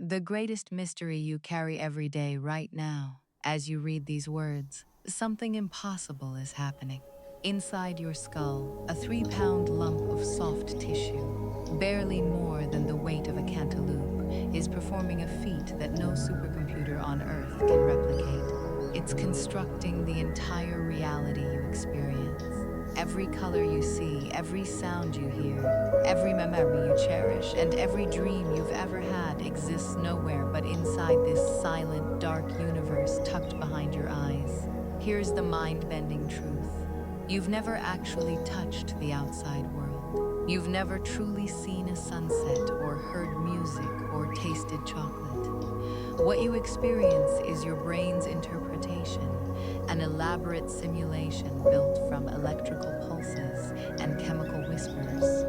The greatest mystery you carry every day right now, as you read these words, something impossible is happening. Inside your skull, a 3-pound lump of soft tissue, barely more than the weight of a cantaloupe, is performing a feat that no supercomputer on Earth can replicate. It's constructing the entire reality you experience. Every color you see, every sound you hear, every memory you cherish, and every dream you've ever had exists nowhere but inside this silent, dark universe tucked behind your eyes. Here's the mind-bending truth. You've never actually touched the outside world. You've never truly seen a sunset or heard music or tasted chocolate. What you experience is your brain's interpretation, an elaborate simulation built from electrical pulses and chemical whispers.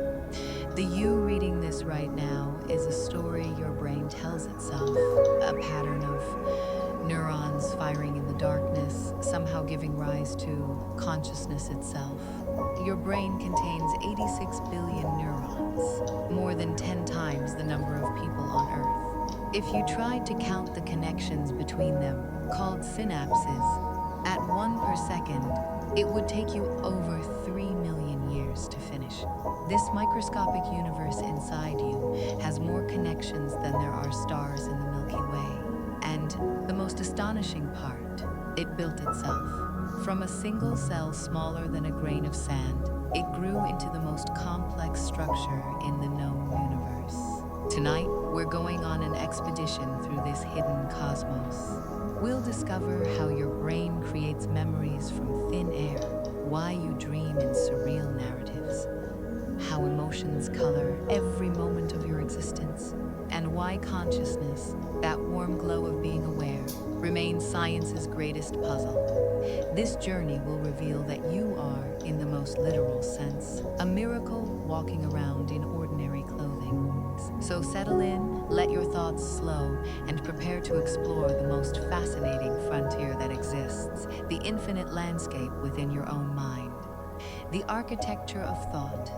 The you reading this right now is a story your brain tells itself, a pattern of neurons firing in the darkness, somehow giving rise to consciousness itself. Your brain contains 86 billion neurons, more than 10 times the number of people on Earth. If you tried to count the connections between them, called synapses, at 1 per second, it would take you over 3 million years to finish. This microscopic universe inside you has more connections than there are stars in the Milky Way. And the most astonishing part, it built itself. From a single cell smaller than a grain of sand, it grew into the most complex structure in the known universe. Tonight, we're going on an expedition through this hidden cosmos. We'll discover how your brain creates memories from thin air, why you dream in surreal narratives, how emotions color every moment of your existence, and why consciousness, that warm glow of being aware, remains science's greatest puzzle. This journey will reveal that you are, in the most literal sense, a miracle walking around in ordinary clothing. So settle in, let your thoughts slow, and prepare to explore the most fascinating frontier that exists, the infinite landscape within your own mind. The architecture of thought.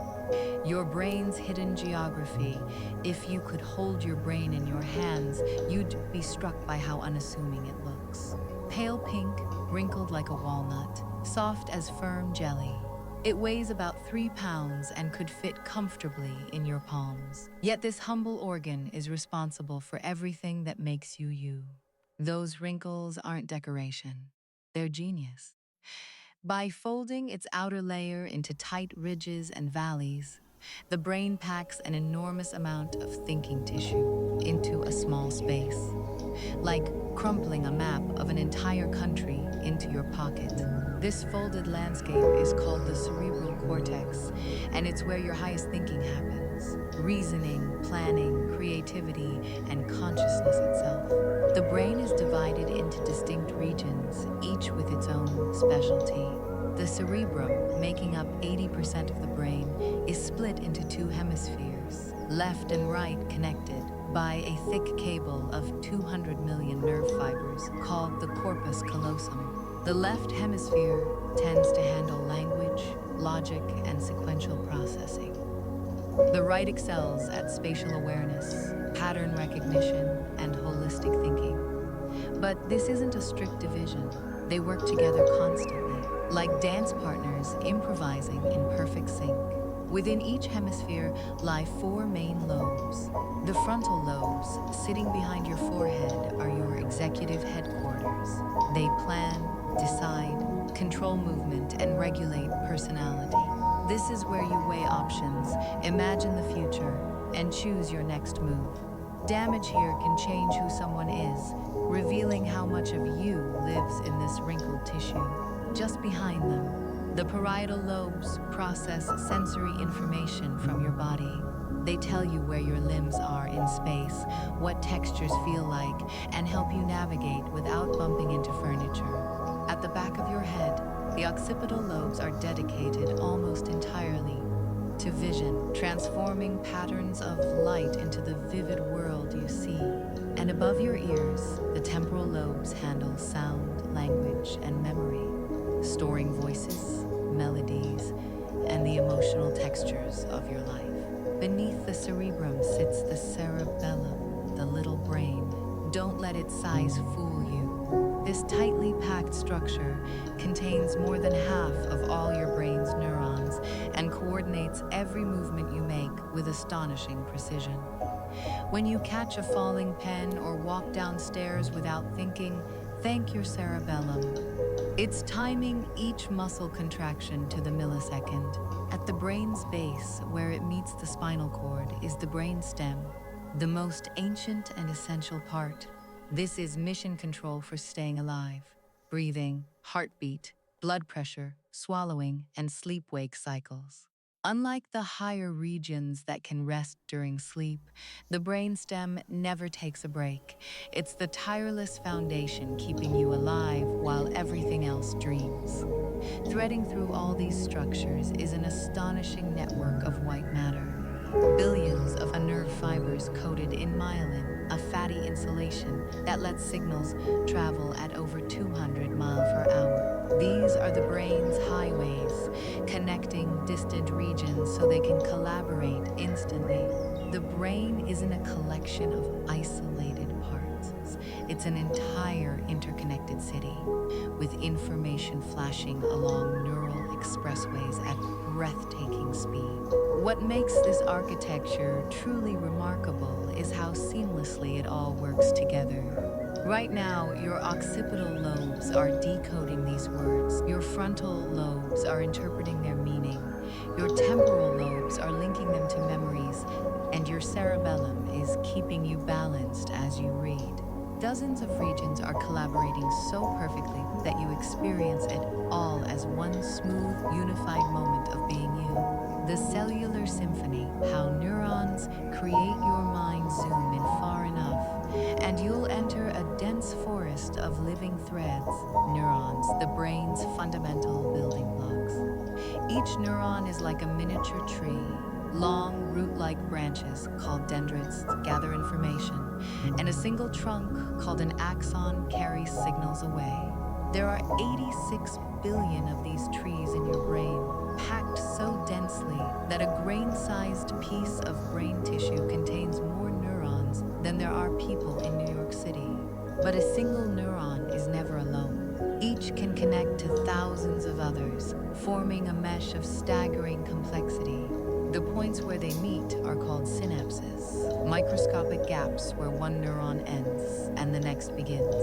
Your brain's hidden geography. If you could hold your brain in your hands, you'd be struck by how unassuming it looks. Pale pink, wrinkled like a walnut, soft as firm jelly. It weighs about 3 pounds and could fit comfortably in your palms. Yet this humble organ is responsible for everything that makes you you. Those wrinkles aren't decoration. They're genius. By folding its outer layer into tight ridges and valleys, the brain packs an enormous amount of thinking tissue into a small space, like crumpling a map of an entire country into your pocket. This folded landscape is called the cerebral cortex, and it's where your highest thinking happens. Reasoning, planning, creativity, and consciousness itself. The brain is divided into distinct regions, each with its own specialty. The cerebrum, making up 80% of the brain, is split into 2 hemispheres, left and right connected by a thick cable of 200 million nerve fibers called the corpus callosum. The left hemisphere tends to handle language, logic, and sequential processing. The right excels at spatial awareness, pattern recognition, and holistic thinking. But this isn't a strict division. They work together constantly, like dance partners improvising in perfect sync. Within each hemisphere lie 4 main lobes. The frontal lobes, sitting behind your forehead, are your executive headquarters. They plan, decide, control movement, and regulate personality. This is where you weigh options, imagine the future, and choose your next move. Damage here can change who someone is, revealing how much of you lives in this wrinkled tissue. Just behind them, the parietal lobes process sensory information from your body. They tell you where your limbs are in space, what textures feel like, and help you navigate without bumping into furniture. At the back of your head, the occipital lobes are dedicated almost entirely to vision, transforming patterns of light into the vivid world you see. And above your ears, the temporal lobes handle sound, language, and memory, storing voices, melodies, and the emotional textures of your life. Beneath the cerebrum sits the cerebellum, the little brain don't let its size fool you. This tightly packed structure contains more than half of all your brain's neurons and coordinates every movement you make with astonishing precision. When you catch a falling pen or walk downstairs without thinking, thank your cerebellum. It's timing each muscle contraction to the millisecond. At the brain's base, where it meets the spinal cord, is the brainstem, the most ancient and essential part. This is mission control for staying alive. Breathing, heartbeat, blood pressure, swallowing, and sleep-wake cycles. Unlike the higher regions that can rest during sleep, the brainstem never takes a break. It's the tireless foundation keeping you alive while everything else dreams. Threading through all these structures is an astonishing network of white matter. Billions of nerve fibers coated in myelin, a fatty insulation that lets signals travel at over 200 miles per hour. These are the brain's highways, connecting distant regions so they can collaborate instantly. The brain isn't a collection of isolated parts. It's an entire interconnected city, with information flashing along neural expressways at breathtaking speed. What makes this architecture truly remarkable is how seamlessly it all works together. Right now, your occipital lobes are decoding these words, your frontal lobes are interpreting their meaning, your temporal lobes are linking them to memories, and your cerebellum is keeping you balanced as you read. Dozens of regions are collaborating so perfectly that you experience it all as one smooth, unified moment of being you. The cellular symphony, how neurons create your mind zoom in far enough, and you'll enter a dense forest of living threads. Neurons, the brain's fundamental building blocks. Each neuron is like a miniature tree. Long, root-like branches, called dendrites, gather information, and a single trunk, called an axon, carries signals away. There are 86 billion of these trees in your brain, packed so densely that a grain-sized piece of brain tissue contains more neurons than there are people in New York City. But a single neuron is never alone. Each can connect to thousands of others, forming a mesh of staggering complexity. The points where they meet are called synapses, microscopic gaps where one neuron ends and the next begins.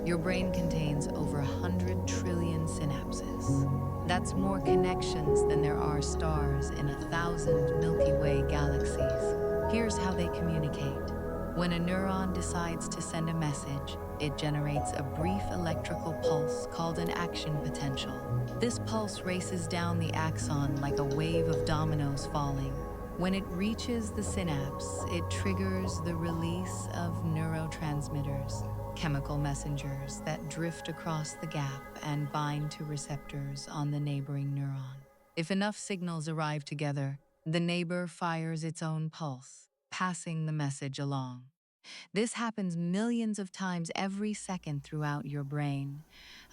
Your brain contains over 100 trillion synapses. That's more connections than there are stars in 1,000 Milky Way galaxies. Here's how they communicate. When a neuron decides to send a message, it generates a brief electrical pulse called an action potential. This pulse races down the axon like a wave of dominoes falling. When it reaches the synapse, it triggers the release of neurotransmitters, chemical messengers that drift across the gap and bind to receptors on the neighboring neuron. If enough signals arrive together, the neighbor fires its own pulse, passing the message along. This happens millions of times every second throughout your brain,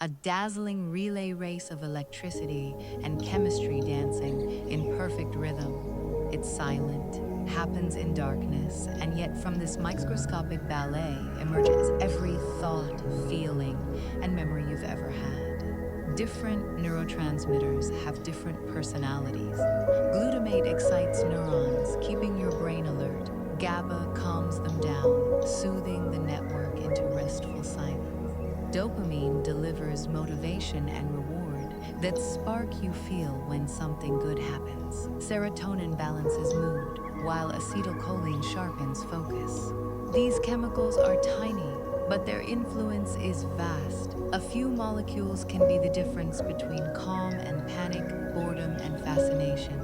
a dazzling relay race of electricity and chemistry dancing in perfect rhythm. It's silent, happens in darkness, and yet from this microscopic ballet emerges every thought, feeling, and memory you've ever had. Different neurotransmitters have different personalities. Glutamate excites neurons, keeping your brain alert. GABA calms them down, soothing the network into restful silence. Dopamine delivers motivation and reward, that spark you feel when something good happens. Serotonin balances mood, while acetylcholine sharpens focus. These chemicals are tiny, but their influence is vast. A few molecules can be the difference between calm and panic, boredom and fascination.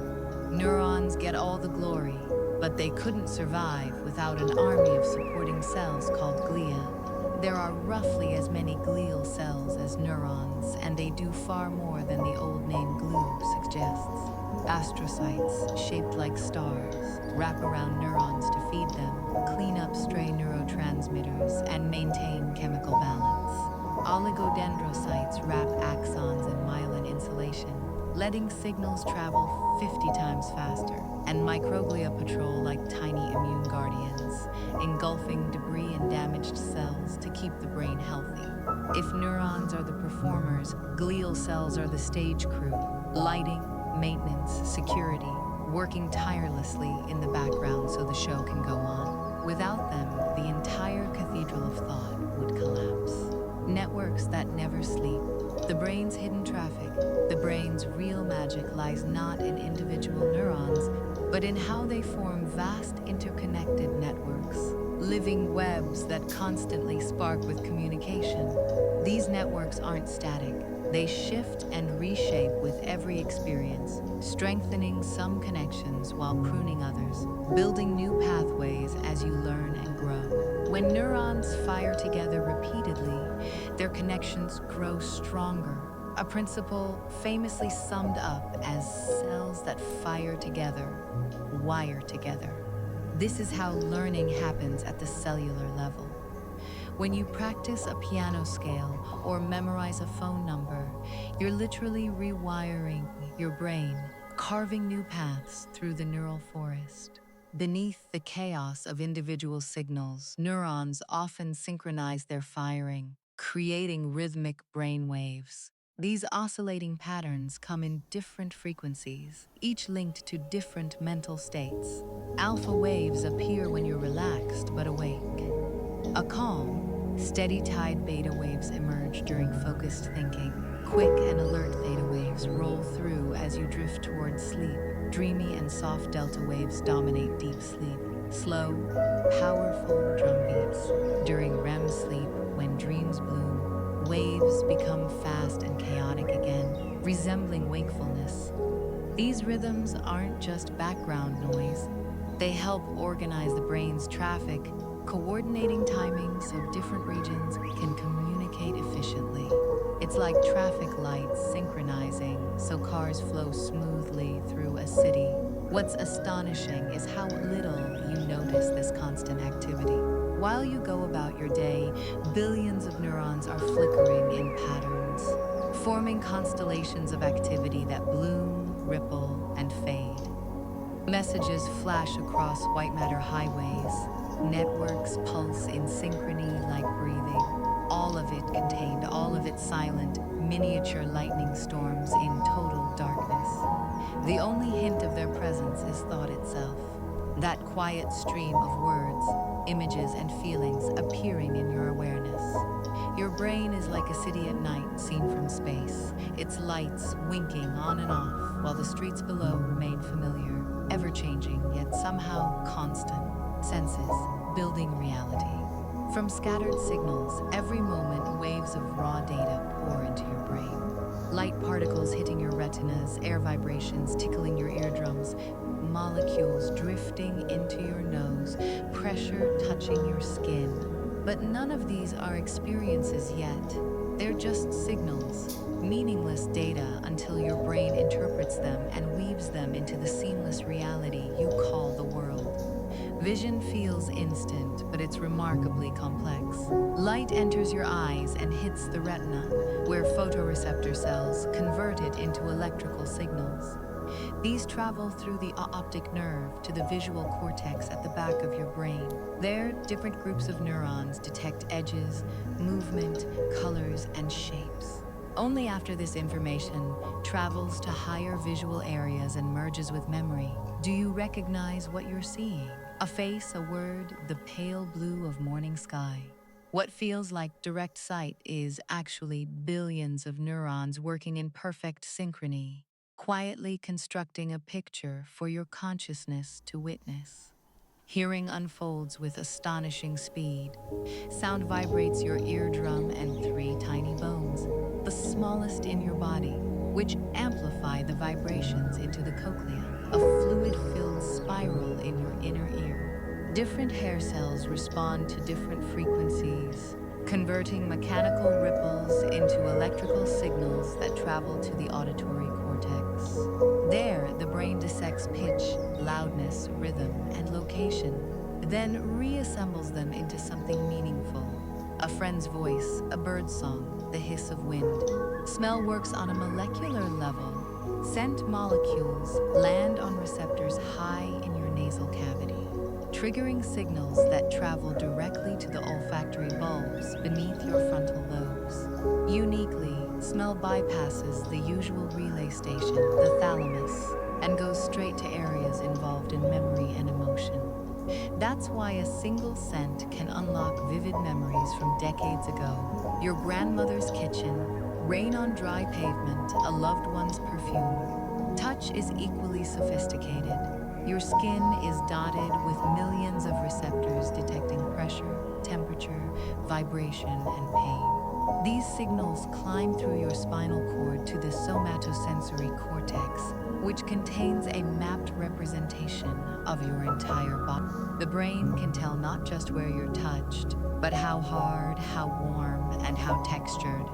Neurons get all the glory, but they couldn't survive without an army of supporting cells called glia. There are roughly as many glial cells as neurons, and they do far more than the old name glue suggests. Astrocytes, shaped like stars, wrap around neurons to feed them, clean up stray neurotransmitters, and maintain chemical balance. Oligodendrocytes wrap axons in myelin insulation, letting signals travel 50 times faster, and microglia patrol like tiny immune guardians, engulfing debris and damaged cells If neurons are the performers, glial cells are the stage crew, lighting, maintenance, security, working tirelessly in the background so the show can go on. Without them, the entire cathedral of thought would collapse. Networks that never sleep. The brain's hidden traffic, the brain's real magic lies not in individual neurons, but in how they form vast interconnected networks, living webs that constantly spark with communication. These networks aren't static. They shift and reshape with every experience, strengthening some connections while pruning others, building new pathways as you learn and grow. When neurons fire together repeatedly, their connections grow stronger, a principle famously summed up as cells that fire together, wire together. This is how learning happens at the cellular level. When you practice a piano scale or memorize a phone number, you're literally rewiring your brain, carving new paths through the neural forest. Beneath the chaos of individual signals, neurons often synchronize their firing, creating rhythmic brain waves. These oscillating patterns come in different frequencies, each linked to different mental states. Alpha waves appear when you're relaxed but awake. A calm, steady tide beta waves emerge during focused thinking. Quick and alert theta waves roll through as you drift towards sleep. Dreamy and soft delta waves dominate deep sleep. Slow, powerful drum beats. During REM sleep, when dreams bloom, waves become fast and chaotic again, resembling wakefulness. These rhythms aren't just background noise. They help organize the brain's traffic, coordinating timing so different regions can communicate efficiently. It's like traffic lights synchronizing so cars flow smoothly through a city. What's astonishing is how little you notice this constant activity. While you go about your day, billions of neurons are flickering in patterns, forming constellations of activity that bloom, ripple, and fade. Messages flash across white matter highways. Networks pulse in synchrony like breathing. All of it contained, all of it silent, miniature lightning storms in total darkness. The only hint of their presence is thought itself. That quiet stream of words, images, and feelings appearing in your awareness. Your brain is like a city at night seen from space, its lights winking on and off while the streets below remain familiar, ever-changing yet somehow constant. Senses, building reality. From scattered signals, every moment waves of raw data pour into your brain. Light particles hitting your retinas, air vibrations tickling your eardrums, molecules drifting into your nose, pressure touching your skin. But none of these are experiences yet. They're just signals, meaningless data until your brain interprets them and weaves them into the seamless reality you call the world. Vision feels instant, but it's remarkably complex. Light enters your eyes and hits the retina, where photoreceptor cells convert it into electrical signals. These travel through the optic nerve to the visual cortex at the back of your brain. There, different groups of neurons detect edges, movement, colors, and shapes. Only after this information travels to higher visual areas and merges with memory do you recognize what you're seeing. A face, a word, the pale blue of morning sky. What feels like direct sight is actually billions of neurons working in perfect synchrony, quietly constructing a picture for your consciousness to witness. Hearing unfolds with astonishing speed. Sound vibrates your eardrum and three tiny bones, the smallest in your body, which amplify the vibrations into the cochlea, a fluid-filled spiral in your inner ear. Different hair cells respond to different frequencies, converting mechanical ripples into electrical signals that travel to the auditory cortex. There, the brain dissects pitch, loudness, rhythm, and location, then reassembles them into something meaningful. A friend's voice, a bird's song, the hiss of wind. Smell works on a molecular level. Scent molecules land on receptors high in your nasal cavity, triggering signals that travel directly to the olfactory bulbs beneath your frontal lobes. Uniquely, smell bypasses the usual relay station, the thalamus, and goes straight to areas involved in memory and emotion. That's why a single scent can unlock vivid memories from decades ago. Your grandmother's kitchen, rain on dry pavement, a loved one's perfume. Touch is equally sophisticated. Your skin is dotted with millions of receptors detecting pressure, temperature, vibration, and pain. These signals climb through your spinal cord to the somatosensory cortex, which contains a mapped representation of your entire body. The brain can tell not just where you're touched, but how hard, how warm, and how textured,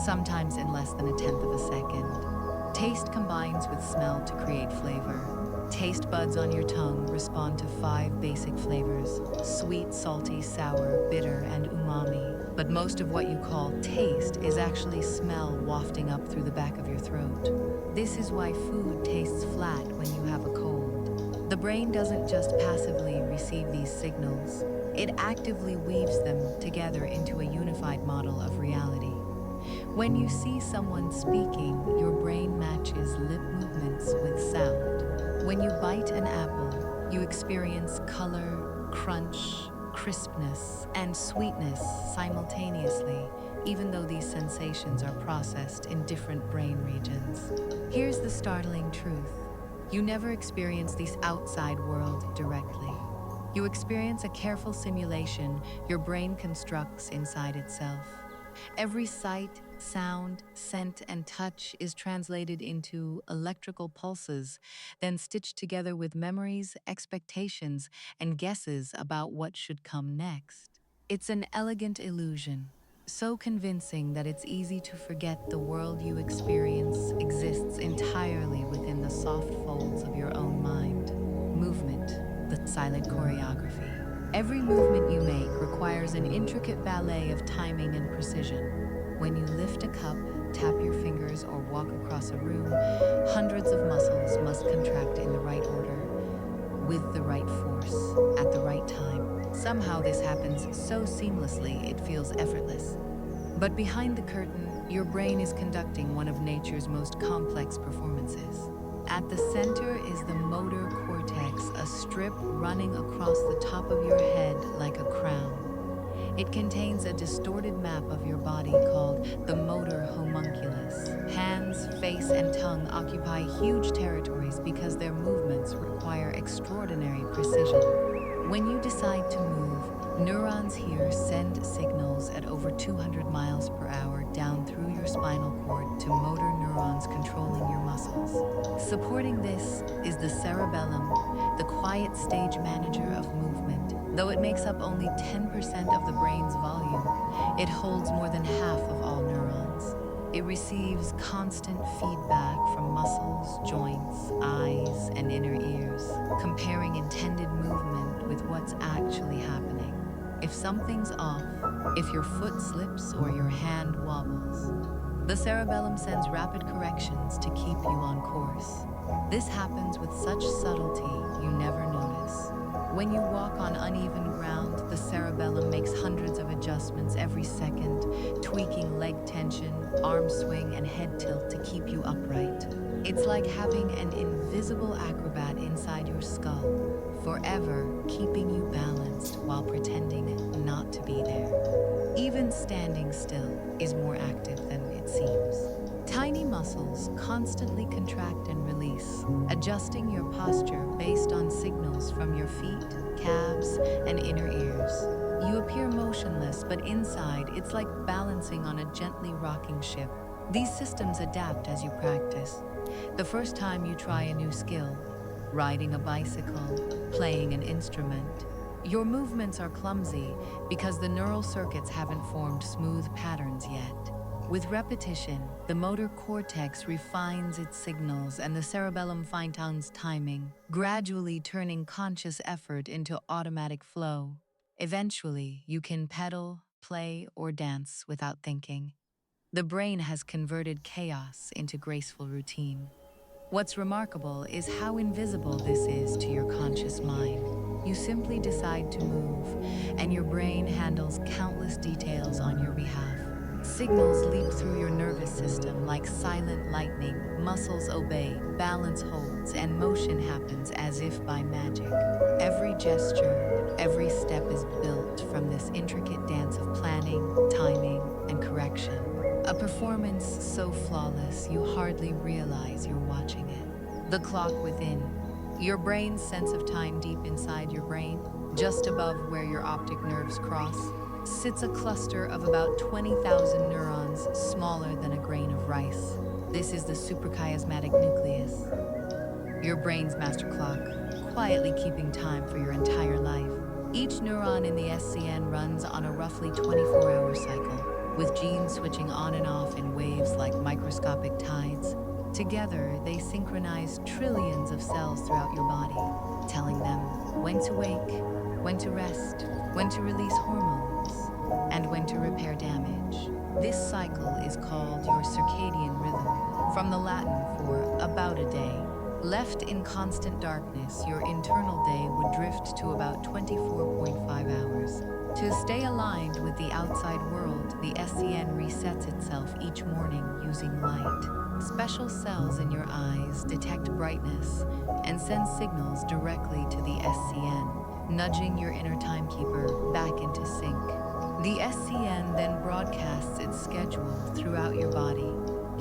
sometimes in less than a tenth of a second. Taste combines with smell to create flavor. Taste buds on your tongue respond to 5 basic flavors: sweet, salty, sour, bitter, and umami. But most of what you call taste is actually smell wafting up through the back of your throat. This is why food tastes flat when you have a cold. The brain doesn't just passively receive these signals, it actively weaves them together into a unified model of reality. When you see someone speaking, your brain matches lip movements with sound. When you bite an apple, you experience color, crunch, crispness, and sweetness simultaneously, even though these sensations are processed in different brain regions. Here's the startling truth. You never experience this outside world directly. You experience a careful simulation your brain constructs inside itself. Every sight, sound, scent, and touch is translated into electrical pulses, then stitched together with memories, expectations, and guesses about what should come next. It's an elegant illusion, so convincing that it's easy to forget the world you experience exists entirely within the soft folds of your own mind. Movement, the silent choreography. Every movement you make requires an intricate ballet of timing and precision. When you lift a cup, tap your fingers, or walk across a room, hundreds of muscles must contract in the right order, with the right force, at the right time. Somehow this happens so seamlessly it feels effortless. But behind the curtain, your brain is conducting one of nature's most complex performances. At the center is the motor cortex, a strip running across the top of your head like a crown. It contains a distorted map of your body called the motor homunculus. Hands, face, and tongue occupy huge territories because their movements require extraordinary precision. When you decide to move, neurons here send signals at over 200 miles per hour down through your spinal cord to motor neurons controlling your muscles. Supporting this is the cerebellum, the quiet stage manager of movement. Though it makes up only 10% of the brain's volume, it holds more than half of all neurons. It receives constant feedback from muscles, joints, eyes, and inner ears, comparing intended movement with what's actually happening. If something's off, if your foot slips or your hand wobbles, the cerebellum sends rapid corrections to keep you on course. This happens with such subtlety you never notice. When you walk on uneven ground, the cerebellum makes hundreds of adjustments every second, tweaking leg tension, arm swing, and head tilt to keep you upright. It's like having an invisible acrobat inside your skull, forever keeping you balanced while pretending not to be there. Even standing still is more active than it seems. Tiny muscles constantly contract and release, adjusting your posture based on signals from your feet, calves, and inner ears. You appear motionless, but inside it's like balancing on a gently rocking ship. These systems adapt as you practice. The first time you try a new skill, riding a bicycle, playing an instrument, your movements are clumsy because the neural circuits haven't formed smooth patterns yet. With repetition, the motor cortex refines its signals and the cerebellum fine-tunes timing, gradually turning conscious effort into automatic flow. Eventually, you can pedal, play, or dance without thinking. The brain has converted chaos into graceful routine. What's remarkable is how invisible this is to your conscious mind. You simply decide to move, and your brain handles countless details on your behalf. Signals leap through your nervous system like silent lightning, muscles obey, balance holds, and motion happens as if by magic. Every gesture, every step is built from this intricate dance of planning, timing, and correction. A performance so flawless you hardly realize you're watching it. The clock within, your brain's sense of time deep inside your brain, just above where your optic nerves cross, sits a cluster of about 20,000 neurons smaller than a grain of rice. This is the suprachiasmatic nucleus, your brain's master clock, quietly keeping time for your entire life. Each neuron in the SCN runs on a roughly 24-hour cycle, with genes switching on and off in waves like microscopic tides. Together, they synchronize trillions of cells throughout your body, telling them when to wake, when to rest, when to release hormones, and when to repair damage. This cycle is called your circadian rhythm, from the Latin for about a day. Left in constant darkness, your internal day would drift to about 24.5 hours. To stay aligned with the outside world, the SCN resets itself each morning using light. Special cells in your eyes detect brightness and send signals directly to the SCN, nudging your inner timekeeper back into sync. The SCN then broadcasts its schedule throughout your body.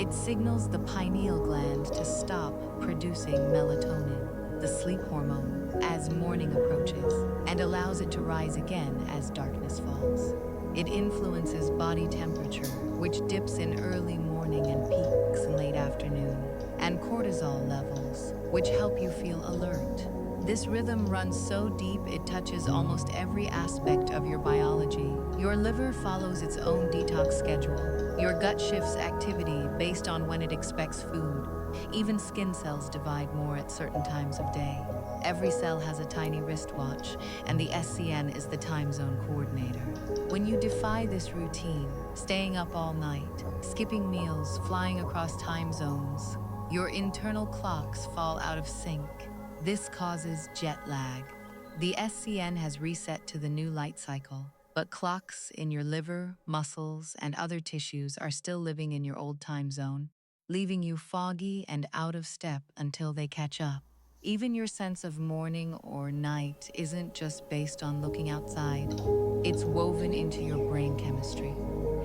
It signals the pineal gland to stop producing melatonin, the sleep hormone, as morning approaches, and allows it to rise again as darkness falls. It influences body temperature, which dips in early morning and peaks in late afternoon, and cortisol levels, which help you feel alert. This rhythm runs so deep it touches almost every aspect of your biology. Your liver follows its own detox schedule. Your gut shifts activity based on when it expects food. Even skin cells divide more at certain times of day. Every cell has a tiny wristwatch, and the SCN is the time zone coordinator. When you defy this routine, staying up all night, skipping meals, flying across time zones, your internal clocks fall out of sync. This causes jet lag. The SCN has reset to the new light cycle, but clocks in your liver, muscles, and other tissues are still living in your old time zone, leaving you foggy and out of step until they catch up. Even your sense of morning or night isn't just based on looking outside. It's woven into your brain chemistry.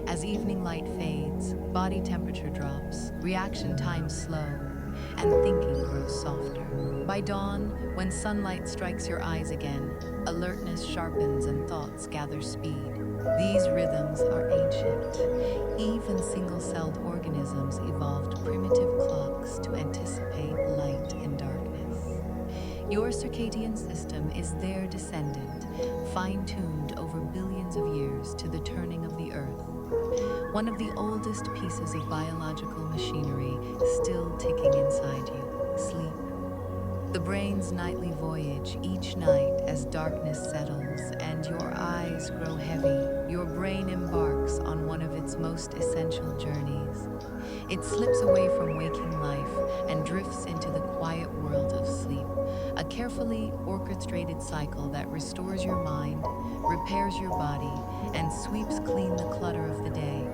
As evening light fades, body temperature drops, reaction times slow, and thinking grows softer. By dawn, when sunlight strikes your eyes again, alertness sharpens and thoughts gather speed. These rhythms are ancient. Even single-celled organisms evolved primitive clocks to anticipate light and darkness. Your circadian system is their descendant, fine-tuned over billions of years to the turning of the earth. One of the oldest pieces of biological machinery still ticking inside you, sleep. The brain's nightly voyage each night as darkness settles and your eyes grow heavy, your brain embarks on one of its most essential journeys. It slips away from waking life and drifts into the quiet world of sleep, a carefully orchestrated cycle that restores your mind, repairs your body, and sweeps clean the clutter of the day.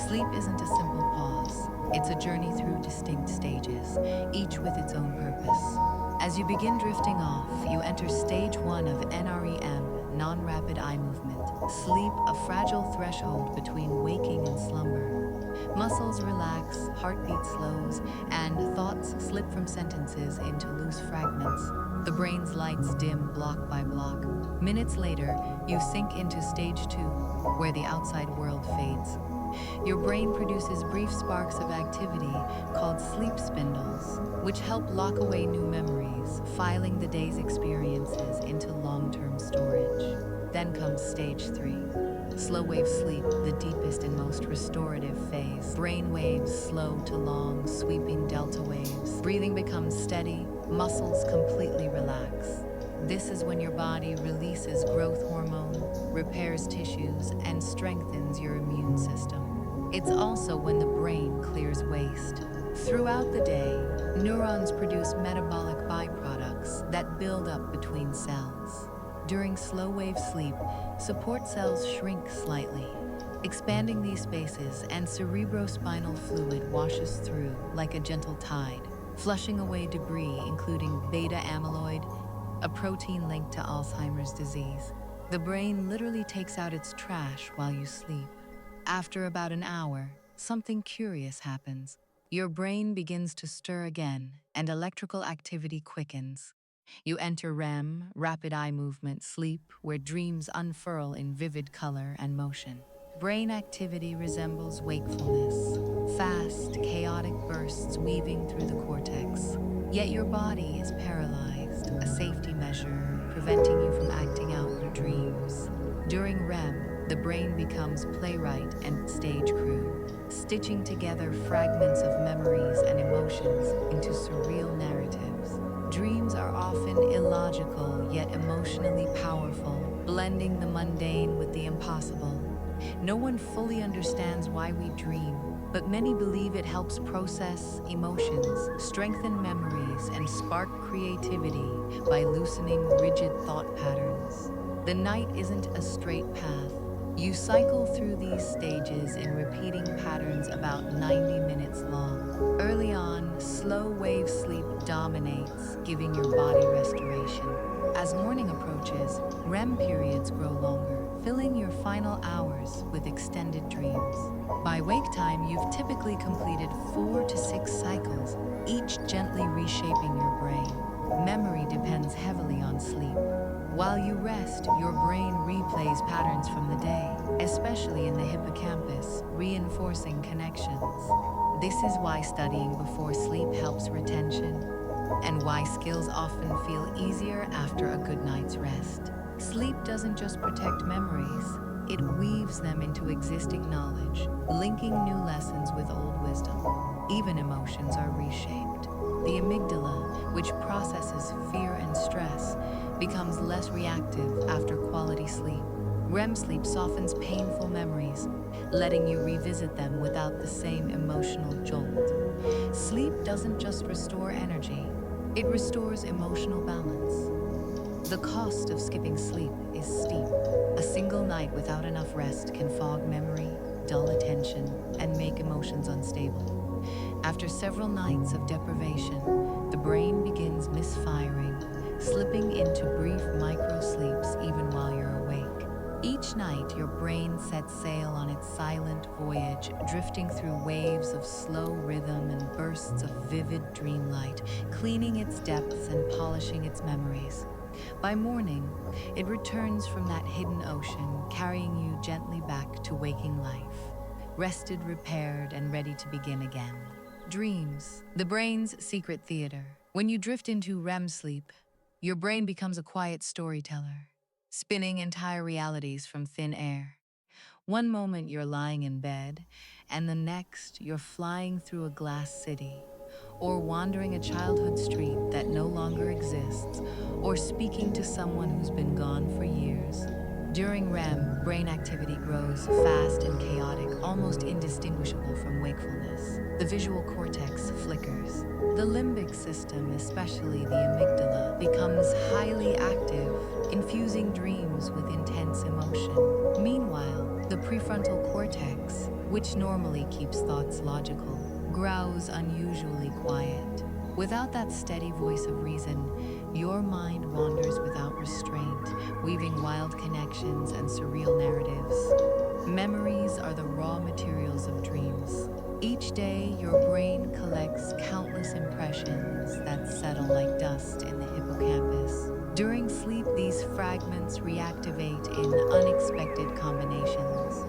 Sleep isn't a simple pause. It's a journey through distinct stages, each with its own purpose. As you begin drifting off, you enter stage 1 of NREM, non-rapid eye movement. Sleep, a fragile threshold between waking and slumber. Muscles relax, heartbeat slows, and thoughts slip from sentences into loose fragments. The brain's lights dim block by block. Minutes later, you sink into stage 2, where the outside world fades. Your brain produces brief sparks of activity called sleep spindles, which help lock away new memories, filing the day's experiences into long-term storage. Then comes stage 3. Slow wave sleep, the deepest and most restorative phase. Brain waves slow to long, sweeping delta waves. Breathing becomes steady, muscles completely relax. This is when your body releases growth hormone, repairs tissues, and strengthens your immune system. It's also when the brain clears waste. Throughout the day, neurons produce metabolic byproducts that build up between cells. During slow-wave sleep, support cells shrink slightly, expanding these spaces, and cerebrospinal fluid washes through like a gentle tide, flushing away debris including beta amyloid, a protein linked to Alzheimer's disease. The brain literally takes out its trash while you sleep. After about an hour, something curious happens. Your brain begins to stir again, and electrical activity quickens. You enter REM, rapid eye movement sleep, where dreams unfurl in vivid color and motion. Brain activity resembles wakefulness, fast, chaotic bursts weaving through the cortex. Yet your body is paralyzed, a safety measure preventing you from acting out your dreams. During REM, the brain becomes playwright and stage crew, stitching together fragments of memories and emotions into surreal narratives. Dreams are often illogical yet emotionally powerful, blending the mundane with the impossible. No one fully understands why we dream, but many believe it helps process emotions, strengthen memories, and spark creativity by loosening rigid thought patterns. The night isn't a straight path. You cycle through these stages in repeating patterns about 90 minutes long. Early on, slow wave sleep dominates, giving your body restoration. As morning approaches, REM periods grow longer, filling your final hours with extended dreams. By wake time, you've typically completed 4 to 6 cycles, each gently reshaping your brain. Memory depends heavily on sleep. While you rest, your brain replays patterns from the day, especially in the hippocampus, reinforcing connections. This is why studying before sleep helps retention, and why skills often feel easier after a good night's rest. Sleep doesn't just protect memories, it weaves them into existing knowledge, linking new lessons with old wisdom. Even emotions are reshaped. The amygdala, which processes fear and stress, becomes less reactive after quality sleep. REM sleep softens painful memories, letting you revisit them without the same emotional jolt. Sleep doesn't just restore energy, it restores emotional balance. The cost of skipping sleep is steep. A single night without enough rest can fog memory, dull attention, and make emotions unstable. After several nights of deprivation, the brain begins misfiring, slipping into brief micro-sleeps even while you're awake. Each night, your brain sets sail on its silent voyage, drifting through waves of slow rhythm and bursts of vivid dreamlight, cleaning its depths and polishing its memories. By morning, it returns from that hidden ocean, carrying you gently back to waking life, rested, repaired, and ready to begin again. Dreams, the brain's secret theater. When you drift into REM sleep, your brain becomes a quiet storyteller, spinning entire realities from thin air. One moment you're lying in bed, and the next you're flying through a glass city, or wandering a childhood street that no longer exists, or speaking to someone who's been gone for years. During REM, brain activity grows fast and chaotic, almost indistinguishable from wakefulness. The visual cortex flickers. The limbic system, especially the amygdala, becomes highly active, infusing dreams with intense emotion. Meanwhile, the prefrontal cortex, which normally keeps thoughts logical, grows unusually quiet. Without that steady voice of reason, your mind wanders without restraint, weaving wild connections and surreal narratives. Memories are the raw materials of dreams. Each day, your brain collects countless impressions that settle like dust in the hippocampus. During sleep, these fragments reactivate in unexpected combinations.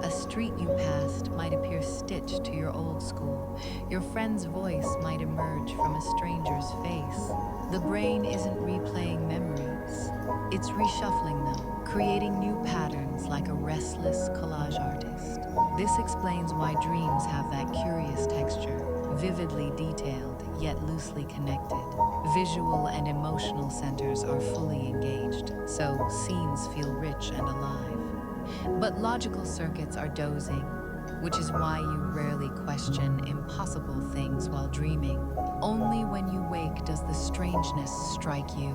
A street you passed might appear stitched to your old school. Your friend's voice might emerge from a stranger's face. The brain isn't replaying memories, it's reshuffling them, creating new patterns like a restless collage artist. This explains why dreams have that curious texture, vividly detailed yet loosely connected. Visual and emotional centers are fully engaged, so scenes feel rich and alive. But logical circuits are dozing, which is why you rarely question impossible things while dreaming. Only when you wake does the strangeness strike you.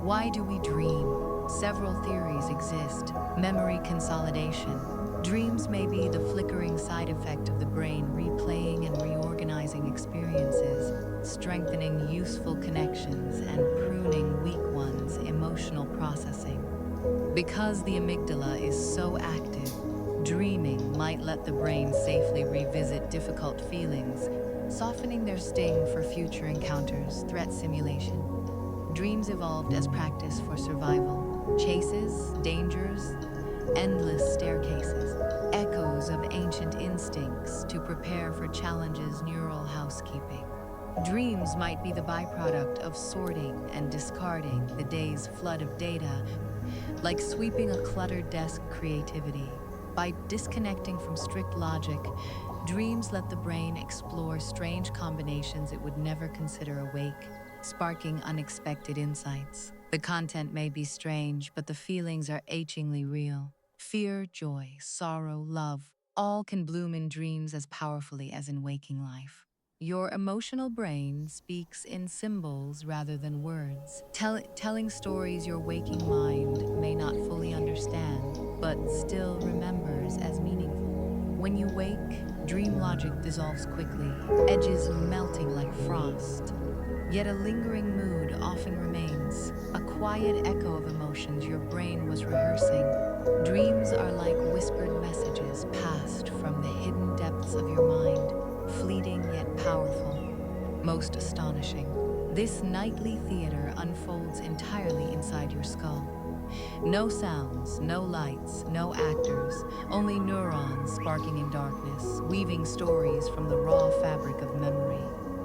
Why do we dream? Several theories exist. Memory consolidation. Dreams may be the flickering side effect of the brain replaying and reorganizing experiences, strengthening useful connections and pruning weak ones, emotional processing. Because the amygdala is so active, dreaming might let the brain safely revisit difficult feelings, softening their sting for future encounters, threat simulation. Dreams evolved as practice for survival, chases, dangers, endless staircases, echoes of ancient instincts to prepare for challenges, neural housekeeping. Dreams might be the byproduct of sorting and discarding the day's flood of data, like sweeping a cluttered desk creativity. By disconnecting from strict logic, dreams let the brain explore strange combinations it would never consider awake, sparking unexpected insights. The content may be strange, but the feelings are achingly real. Fear, joy, sorrow, love, all can bloom in dreams as powerfully as in waking life. Your emotional brain speaks in symbols rather than words, telling stories your waking mind may not fully understand, but still remembers as meaningful. When you wake, dream logic dissolves quickly, edges melting like frost. Yet a lingering mood often remains, a quiet echo of emotions your brain was rehearsing. Dreams are like whispered messages passed from the hidden depths of your mind, fleeting yet powerful. Most astonishing, this nightly theater unfolds entirely inside your skull. No sounds, no lights, no actors, only neurons sparking in darkness, weaving stories from the raw fabric of memory.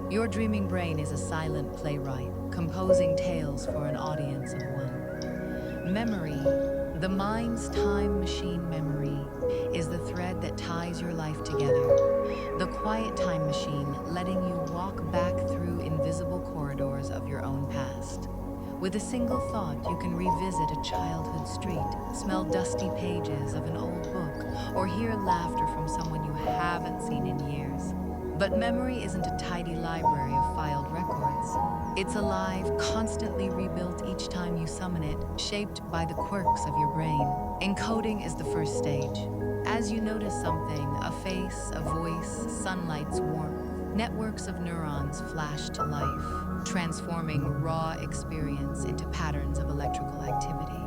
Your dreaming brain is a silent playwright, composing tales for an audience of one. Memory, the mind's time machine memory, is the thread that ties your life together. The quiet time machine letting you walk back through invisible corridors of your own past. With a single thought, you can revisit a childhood street, smell dusty pages of an old book, or hear laughter from someone you haven't seen in years. But memory isn't a tidy library of filed records. It's alive, constantly rebuilt each time you summon it, shaped by the quirks of your brain. Encoding is the first stage. As you notice something, a face, a voice, sunlight's warmth, networks of neurons flash to life, transforming raw experience into patterns of electrical activity.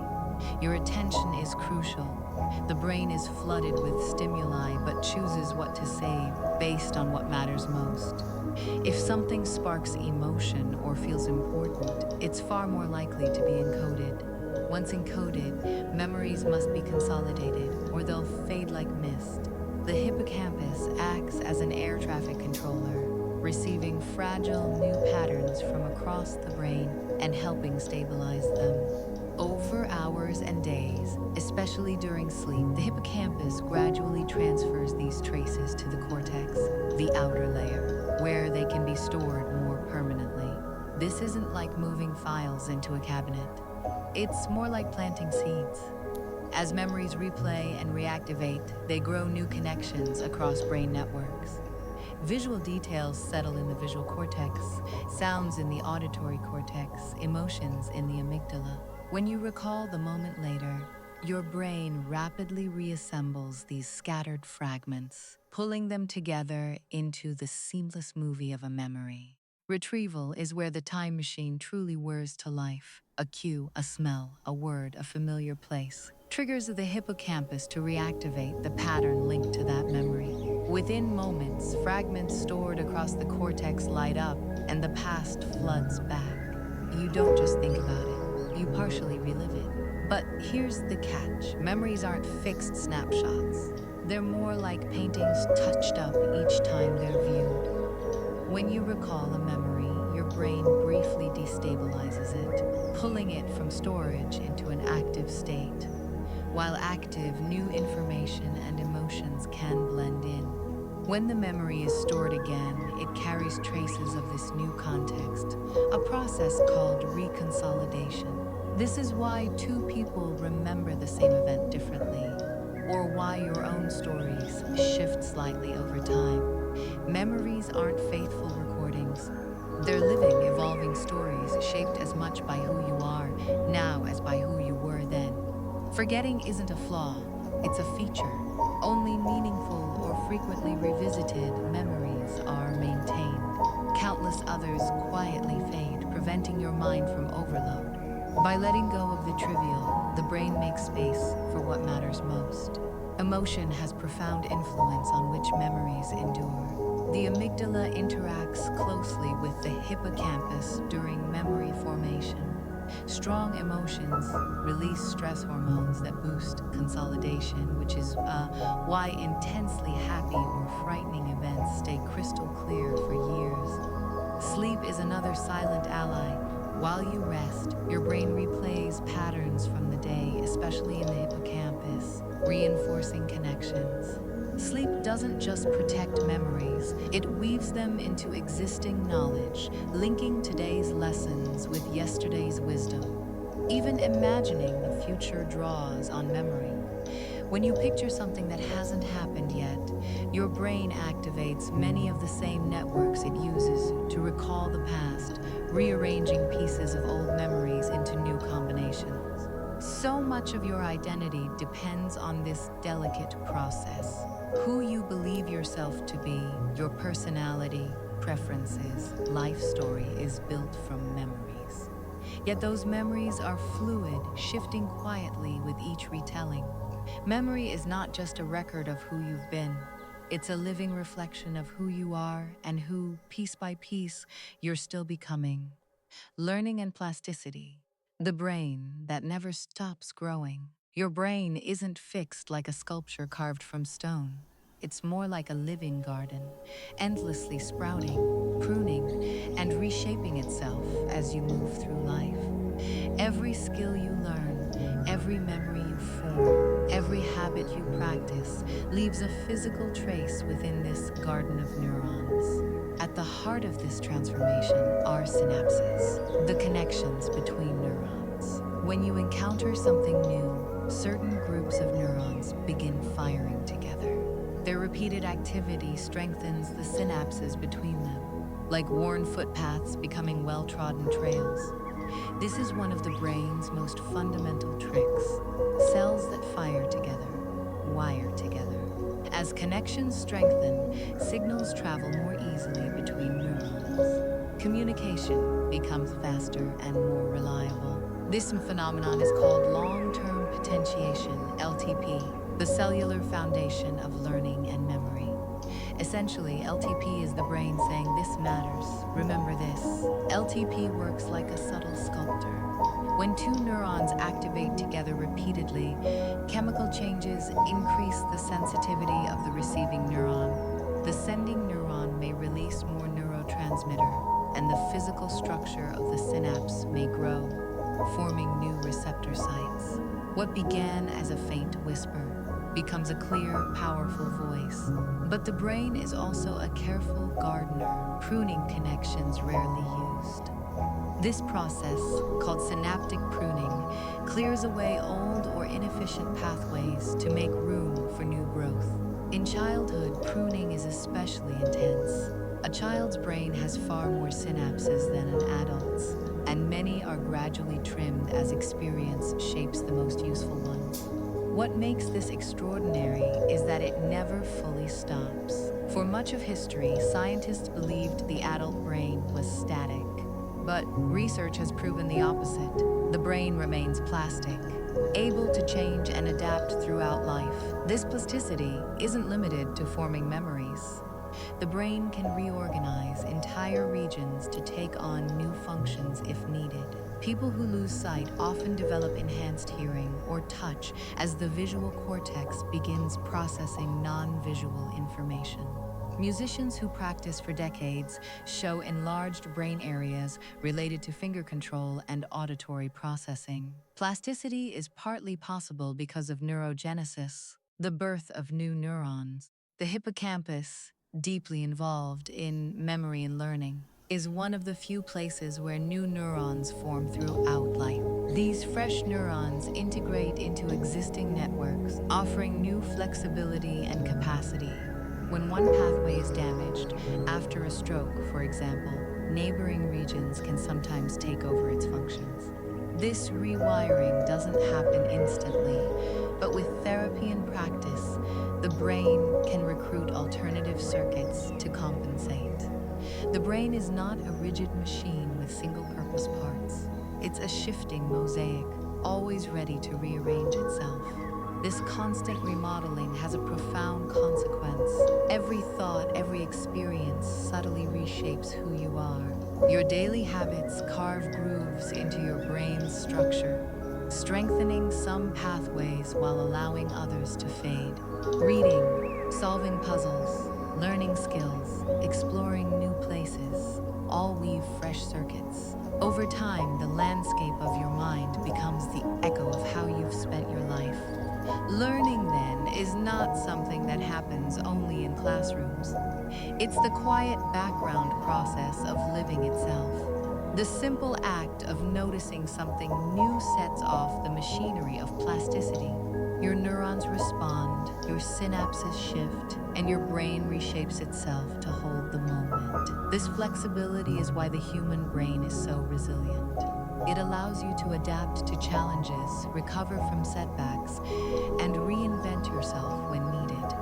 Your attention is crucial. The brain is flooded with stimuli but chooses what to save based on what matters most. If something sparks emotion or feels important, it's far more likely to be encoded. Once encoded, memories must be consolidated or they'll fade like mist. The hippocampus acts as an air traffic controller, receiving fragile new patterns from across the brain and helping stabilize them. Over hours and days, especially during sleep, the hippocampus gradually transfers these traces to the cortex, the outer layer, where they can be stored more permanently. This isn't like moving files into a cabinet. It's more like planting seeds. As memories replay and reactivate, they grow new connections across brain networks. Visual details settle in the visual cortex, sounds in the auditory cortex, emotions in the amygdala. When you recall the moment later, your brain rapidly reassembles these scattered fragments, pulling them together into the seamless movie of a memory. Retrieval is where the time machine truly whirs to life. A cue, a smell, a word, a familiar place triggers the hippocampus to reactivate the pattern linked to that memory. Within moments, fragments stored across the cortex light up, and the past floods back. You don't just think about it, you partially relive it. But here's the catch. Memories aren't fixed snapshots. They're more like paintings touched up each time they're viewed. When you recall a memory, your brain briefly destabilizes it, pulling it from storage into an active state. While active, new information and emotions can blend in. When the memory is stored again, it carries traces of this new context, a process called reconsolidation. This is why two people remember the same event differently, or why your own stories shift slightly over time. Memories aren't faithful recordings. They're living, evolving stories shaped as much by who you are now as by who you were then. Forgetting isn't a flaw, it's a feature. Only meaningful or frequently revisited memories are maintained. Countless others quietly fade, preventing your mind from overload. By letting go of the trivial, the brain makes space for what matters most. Emotion has profound influence on which memories endure. The amygdala interacts closely with the hippocampus during memory formation. Strong emotions release stress hormones that boost consolidation, which is why intensely happy or frightening events stay crystal clear for years. Sleep is another silent ally. While you rest, your brain replays patterns from the day, especially in the hippocampus, reinforcing connections. Sleep doesn't just protect memories, it weaves them into existing knowledge, linking today's lessons with yesterday's wisdom. Even imagining the future draws on memory. When you picture something that hasn't happened yet, your brain activates many of the same networks it uses to recall the past, rearranging pieces of old memories into new combinations. So much of your identity depends on this delicate process. Who you believe yourself to be, your personality, preferences, life story is built from memories. Yet those memories are fluid, shifting quietly with each retelling. Memory is not just a record of who you've been. It's a living reflection of who you are and who, piece by piece, you're still becoming. Learning and plasticity. The brain that never stops growing. Your brain isn't fixed like a sculpture carved from stone. It's more like a living garden, endlessly sprouting, pruning, and reshaping itself as you move through life. Every skill you learn, every memory you form, every habit you practice leaves a physical trace within this garden of neurons. At the heart of this transformation are synapses, the connections between neurons. When you encounter something new, certain groups of neurons begin firing together. Their repeated activity strengthens the synapses between them, like worn footpaths becoming well-trodden trails. This is one of the brain's most fundamental tricks. Cells that fire together, wire together. As connections strengthen, signals travel more easily between neurons. Communication becomes faster and more reliable. This phenomenon is called long-term potentiation, LTP, the cellular foundation of learning and memory. Essentially, LTP is the brain saying this matters, remember this. LTP works like a subtle sculptor. When two neurons activate together repeatedly, chemical changes increase the sensitivity of the receiving neuron. The sending neuron may release more neurotransmitter, and the physical structure of the synapse may grow, forming new receptor sites. What began as a faint whisper becomes a clear, powerful voice. But the brain is also a careful gardener, pruning connections rarely used. This process, called synaptic pruning, clears away old or inefficient pathways to make room for new growth. In childhood, pruning is especially intense. A child's brain has far more synapses than an adult's, and many are gradually trimmed as experience shapes the most useful ones. What makes this extraordinary is that it never fully stops. For much of history, scientists believed the adult brain was static. But research has proven the opposite. The brain remains plastic, able to change and adapt throughout life. This plasticity isn't limited to forming memories. The brain can reorganize entire regions to take on new functions if needed. People who lose sight often develop enhanced hearing or touch as the visual cortex begins processing non-visual information. Musicians who practice for decades show enlarged brain areas related to finger control and auditory processing. Plasticity is partly possible because of neurogenesis, the birth of new neurons. The hippocampus, deeply involved in memory and learning, is one of the few places where new neurons form throughout life. These fresh neurons integrate into existing networks, offering new flexibility and capacity. When one pathway is damaged, after a stroke, for example, neighboring regions can sometimes take over its functions. This rewiring doesn't happen instantly, but with therapy and practice, the brain can recruit alternative circuits to compensate. The brain is not a rigid machine with single-purpose parts. It's a shifting mosaic, always ready to rearrange itself. This constant remodeling has a profound consequence. Every thought, every experience subtly reshapes who you are. Your daily habits carve grooves into your brain's structure, strengthening some pathways while allowing others to fade. Reading, solving puzzles, learning skills, exploring new places, all weave fresh circuits. Over time, the landscape of your mind becomes the echo of how you've spent your life. Learning, then, is not something that happens only in classrooms. It's the quiet background process of living itself. The simple act of noticing something new sets off the machinery of plasticity. Your neurons respond, your synapses shift, and your brain reshapes itself to hold the moment. This flexibility is why the human brain is so resilient. It allows you to adapt to challenges, recover from setbacks, and reinvent yourself when needed.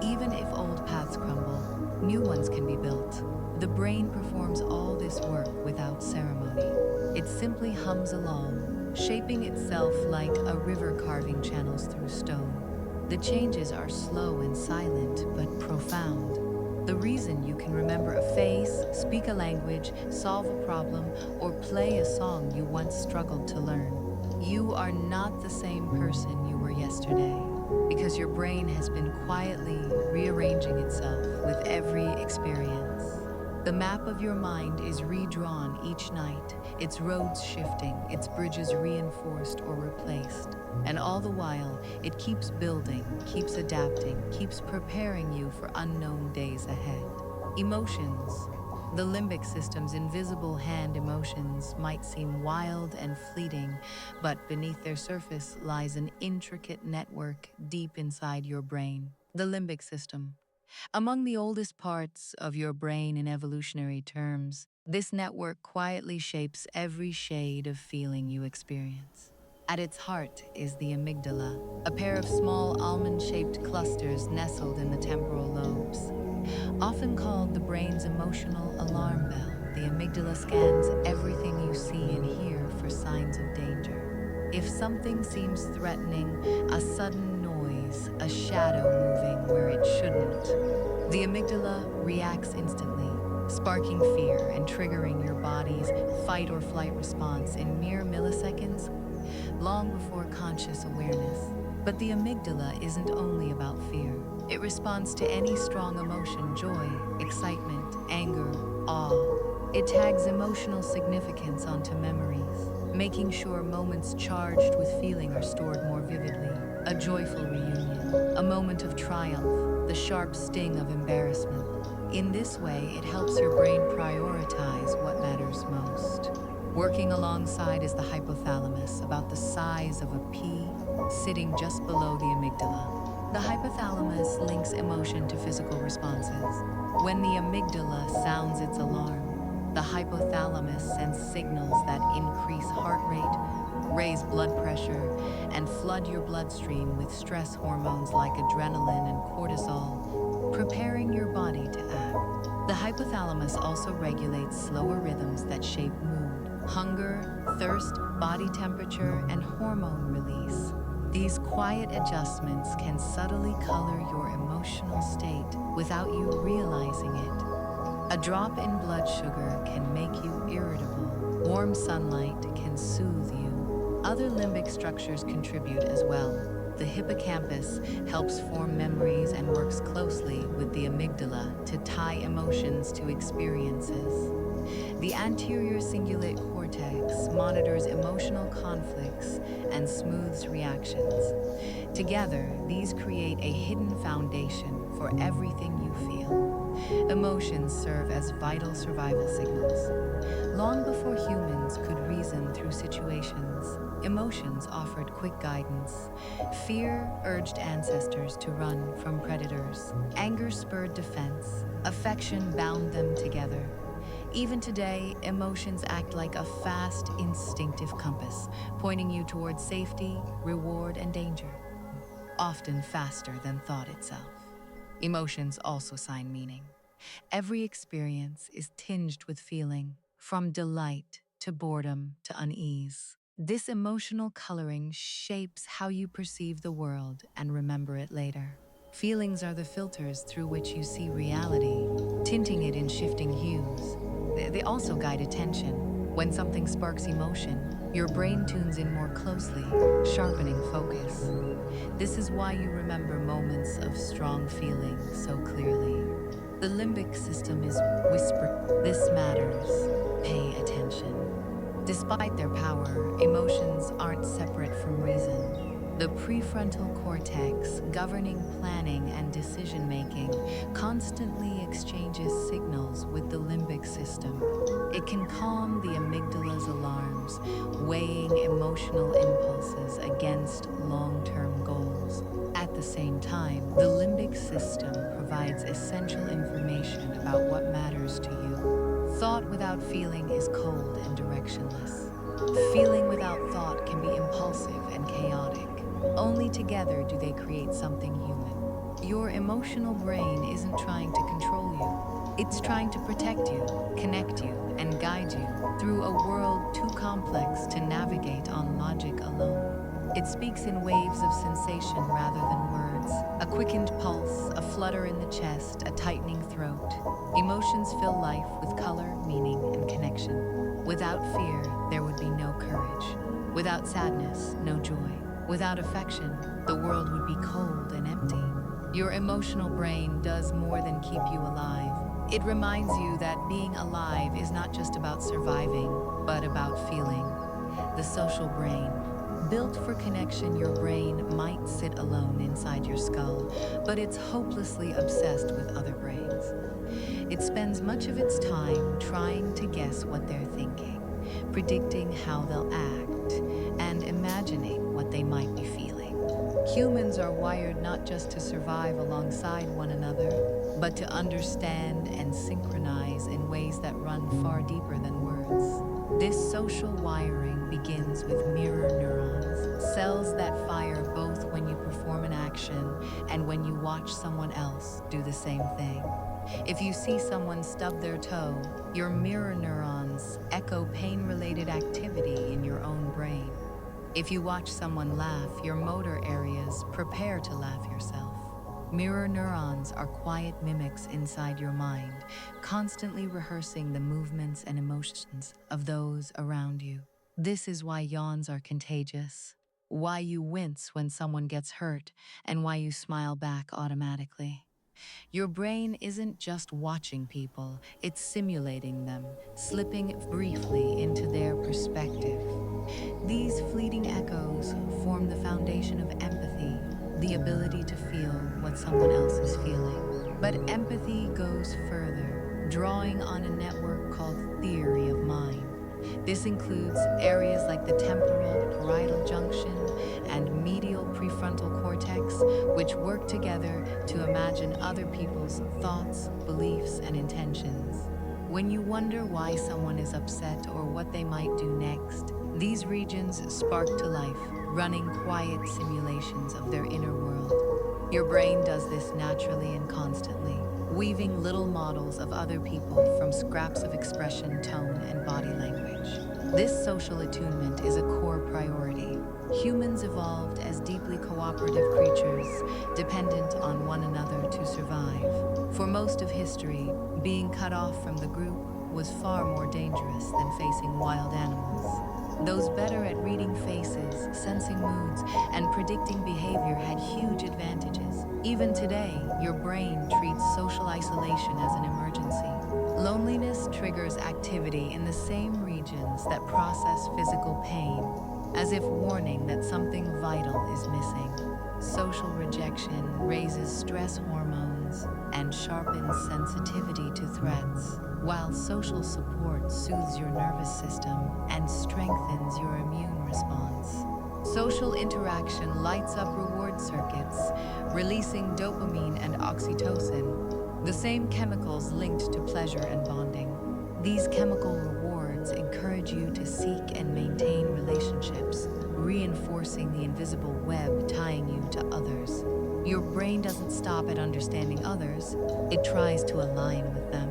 Even if old paths crumble, new ones can be built. The brain performs all this work without ceremony. It simply hums along, shaping itself like a river carving channels through stone. The changes are slow and silent, but profound. The reason you can remember a face, speak a language, solve a problem, or play a song you once struggled to learn. You are not the same person you were yesterday, because your brain has been quietly rearranging itself with every experience. The map of your mind is redrawn each night, its roads shifting, its bridges reinforced or replaced. And all the while, it keeps building, keeps adapting, keeps preparing you for unknown days ahead. Emotions. The limbic system's invisible hand emotions might seem wild and fleeting, but beneath their surface lies an intricate network deep inside your brain. The limbic system. Among the oldest parts of your brain in evolutionary terms, this network quietly shapes every shade of feeling you experience. At its heart is the amygdala, a pair of small almond-shaped clusters nestled in the temporal lobes. Often called the brain's emotional alarm bell, the amygdala scans everything you see and hear for signs of danger. If something seems threatening, a sudden noise, a shadow moving where it shouldn't, the amygdala reacts instantly, sparking fear and triggering your body's fight or flight response in mere milliseconds, long before conscious awareness. But the amygdala isn't only about fear. It responds to any strong emotion, joy, excitement, anger, awe. It tags emotional significance onto memories, making sure moments charged with feeling are stored more vividly. A joyful reunion, a moment of triumph, the sharp sting of embarrassment. In this way, it helps your brain prioritize what matters most. Working alongside is the hypothalamus, about the size of a pea, sitting just below the amygdala. The hypothalamus links emotion to physical responses. When the amygdala sounds its alarm, the hypothalamus sends signals that increase heart rate, raise blood pressure, and flood your bloodstream with stress hormones like adrenaline and cortisol, preparing your body to act. The hypothalamus also regulates slower rhythms that shape mood, hunger, thirst, body temperature, and hormone release. These quiet adjustments can subtly color your emotional state without you realizing it. A drop in blood sugar can make you irritable. Warm sunlight can soothe you. Other limbic structures contribute as well. The hippocampus helps form memories and works closely with the amygdala to tie emotions to experiences. The anterior cingulate cortex monitors emotional conflicts and smooths reactions. Together, these create a hidden foundation for everything you feel. Emotions serve as vital survival signals. Long before humans could reason through situations, emotions offered quick guidance. Fear urged ancestors to run from predators. Anger spurred defense. Affection bound them together. Even today, emotions act like a fast, instinctive compass, pointing you towards safety, reward, and danger, often faster than thought itself. Emotions also sign meaning. Every experience is tinged with feeling, from delight to boredom to unease. This emotional coloring shapes how you perceive the world and remember it later. Feelings are the filters through which you see reality, tinting it in shifting hues. They also guide attention. When something sparks emotion, your brain tunes in more closely, sharpening focus. This is why you remember moments of strong feeling so clearly. The limbic system is whispering, "This matters, pay attention." Despite their power, emotions aren't separate from reason. The prefrontal cortex, governing planning and decision-making, constantly exchanges signals with the limbic system. It can calm the amygdala's alarms, weighing emotional impulses against long-term goals. At the same time, the limbic system provides essential information about what matters to you. Thought without feeling is cold and directionless. Feeling without thought can be impulsive and chaotic. Only together do they create something human. Your emotional brain isn't trying to control you. It's trying to protect you, connect you, and guide you through a world too complex to navigate on logic alone. It speaks in waves of sensation rather than words. A quickened pulse, a flutter in the chest, a tightening throat. Emotions fill life with color, meaning, and connection. Without fear, there would be no courage. Without sadness, no joy. Without affection, the world would be cold and empty. Your emotional brain does more than keep you alive. It reminds you that being alive is not just about surviving, but about feeling. The social brain. Built for connection, your brain might sit alone inside your skull, but it's hopelessly obsessed with other brains. It spends much of its time trying to guess what they're thinking, predicting how they'll act, and imagining what they might be feeling. Humans are wired not just to survive alongside one another, but to understand and synchronize in ways that run far deeper than words. This social wiring begins with mirror neurons, cells that fire both when you perform an action and when you watch someone else do the same thing. If you see someone stub their toe, your mirror neurons echo pain-related activity in your own brain. If you watch someone laugh, your motor areas prepare to laugh yourself. Mirror neurons are quiet mimics inside your mind, constantly rehearsing the movements and emotions of those around you. This is why yawns are contagious, why you wince when someone gets hurt, and why you smile back automatically. Your brain isn't just watching people, it's simulating them, slipping briefly into their perspective. These fleeting echoes form the foundation of empathy, the ability to feel what someone else is feeling. But empathy goes further, drawing on a network called theory of mind. This includes areas like the temporal parietal junction and medial prefrontal cortex, which work together to imagine other people's thoughts, beliefs, and intentions. When you wonder why someone is upset or what they might do next, these regions spark to life, running quiet simulations of their inner world. Your brain does this naturally and constantly, weaving little models of other people from scraps of expression, tone, and body language. This social attunement is a core priority. Humans evolved as deeply cooperative creatures, dependent on one another to survive. For most of history, being cut off from the group was far more dangerous than facing wild animals. Those better at reading faces, sensing moods, and predicting behavior had huge advantages. Even today, your brain treats social isolation as an emergency. Loneliness triggers activity in the same regions that process physical pain, as if warning that something vital is missing. Social rejection raises stress hormones and sharpens sensitivity to threats, while social support soothes your nervous system and strengthens your immune response. Social interaction lights up reward circuits, releasing dopamine and oxytocin, the same chemicals linked to pleasure and bonding. These chemical rewards encourage you to seek and maintain relationships, reinforcing the invisible web tying you to others. Your brain doesn't stop at understanding others, it tries to align with them.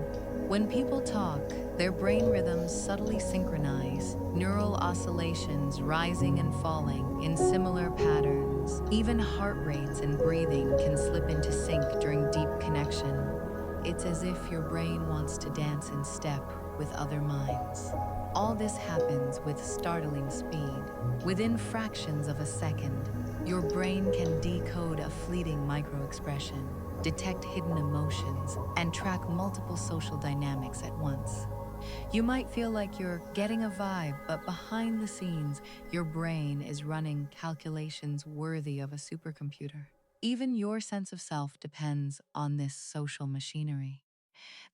When people talk, their brain rhythms subtly synchronize, neural oscillations rising and falling in similar patterns. Even heart rates and breathing can slip into sync during deep connection. It's as if your brain wants to dance in step with other minds. All this happens with startling speed. Within fractions of a second, your brain can decode a fleeting microexpression, detect hidden emotions, and track multiple social dynamics at once. You might feel like you're getting a vibe, but behind the scenes, your brain is running calculations worthy of a supercomputer. Even your sense of self depends on this social machinery.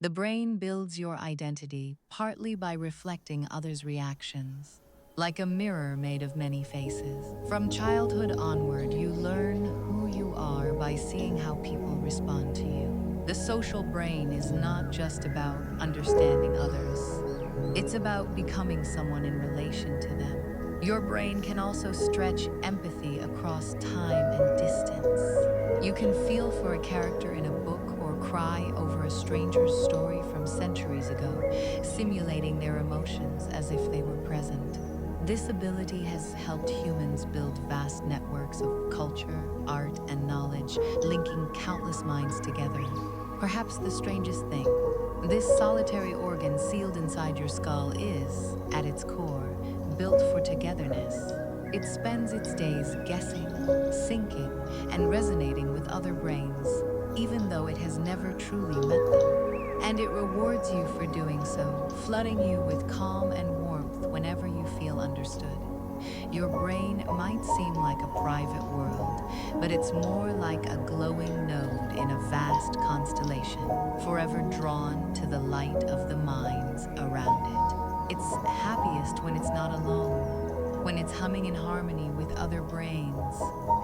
The brain builds your identity partly by reflecting others' reactions, like a mirror made of many faces. From childhood onward, you learn who you are by seeing how people respond to you. The social brain is not just about understanding others, it's about becoming someone in relation to them. Your brain can also stretch empathy across time and distance. You can feel for a character in a book or cry over a stranger's story from centuries ago, simulating their emotions as if they were present. This ability has helped humans build vast networks of culture, art, and knowledge, linking countless minds together. Perhaps the strangest thing, this solitary organ sealed inside your skull is, at its core, built for togetherness. It spends its days guessing, syncing, and resonating with other brains, even though it has never truly met them. And it rewards you for doing so, flooding you with calm and warmth whenever you feel understood. Your brain might seem like a private world, but it's more like a glowing node in a vast constellation, forever drawn to the light of the minds around it. It's happiest when it's not alone, when it's humming in harmony with other brains,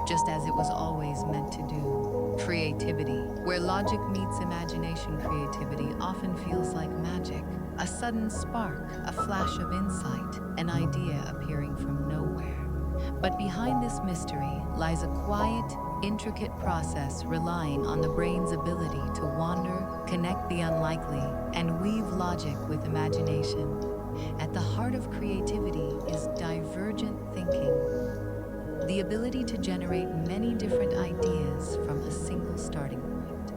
just as it was always meant to do. Creativity. Where logic meets imagination, creativity often feels like magic. A sudden spark, a flash of insight, an idea appearing from nowhere. But behind this mystery lies a quiet, intricate process relying on the brain's ability to wander, connect the unlikely, and weave logic with imagination. At the heart of creativity is divergent thinking, the ability to generate many different ideas from a single starting point.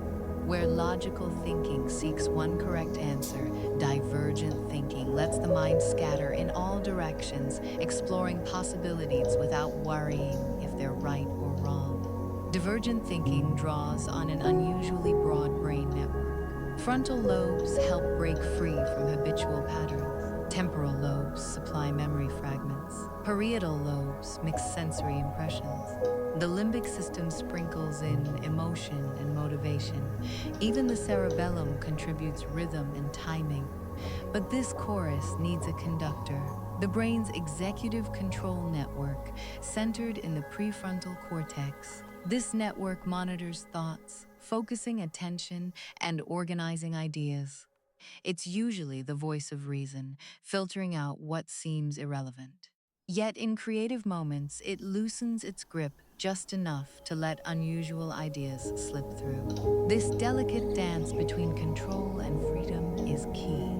Where logical thinking seeks one correct answer, divergent thinking lets the mind scatter in all directions, exploring possibilities without worrying if they're right or wrong. Divergent thinking draws on an unusually broad brain network. Frontal lobes help break free from habitual patterns. Temporal lobes supply memory fragments. Parietal lobes mix sensory impressions. The limbic system sprinkles in emotion and motivation. Even the cerebellum contributes rhythm and timing. But this chorus needs a conductor. The brain's executive control network, centered in the prefrontal cortex. This network monitors thoughts, focusing attention, and organizing ideas. It's usually the voice of reason, filtering out what seems irrelevant. Yet in creative moments, it loosens its grip just enough to let unusual ideas slip through. This delicate dance between control and freedom is key.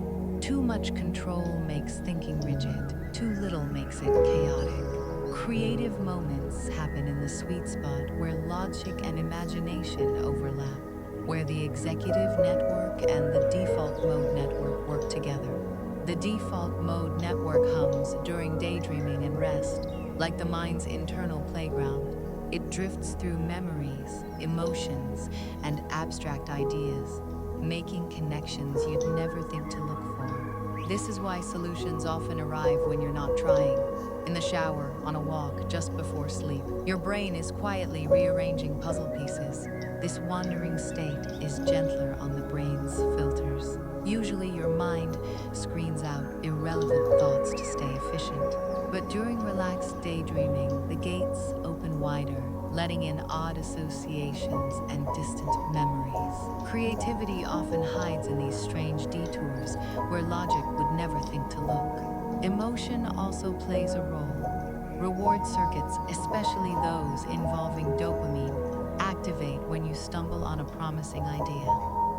Too much control makes thinking rigid, too little makes it chaotic. Creative moments happen in the sweet spot where logic and imagination overlap, where the executive network and the default mode network work together. The default mode network hums during daydreaming and rest, like the mind's internal playground. It drifts through memories, emotions, and abstract ideas, making connections you'd never think to look for. This is why solutions often arrive when you're not trying. In the shower, on a walk, just before sleep, your brain is quietly rearranging puzzle pieces. This wandering state is gentler on the brain's filters. Usually your mind screens out irrelevant thoughts to stay efficient. But during relaxed daydreaming, the gates open wider, letting in odd associations and distant memories. Creativity often hides in these strange detours where logic would never think to look. Emotion also plays a role. Reward circuits, especially those involving dopamine, activate when you stumble on a promising idea.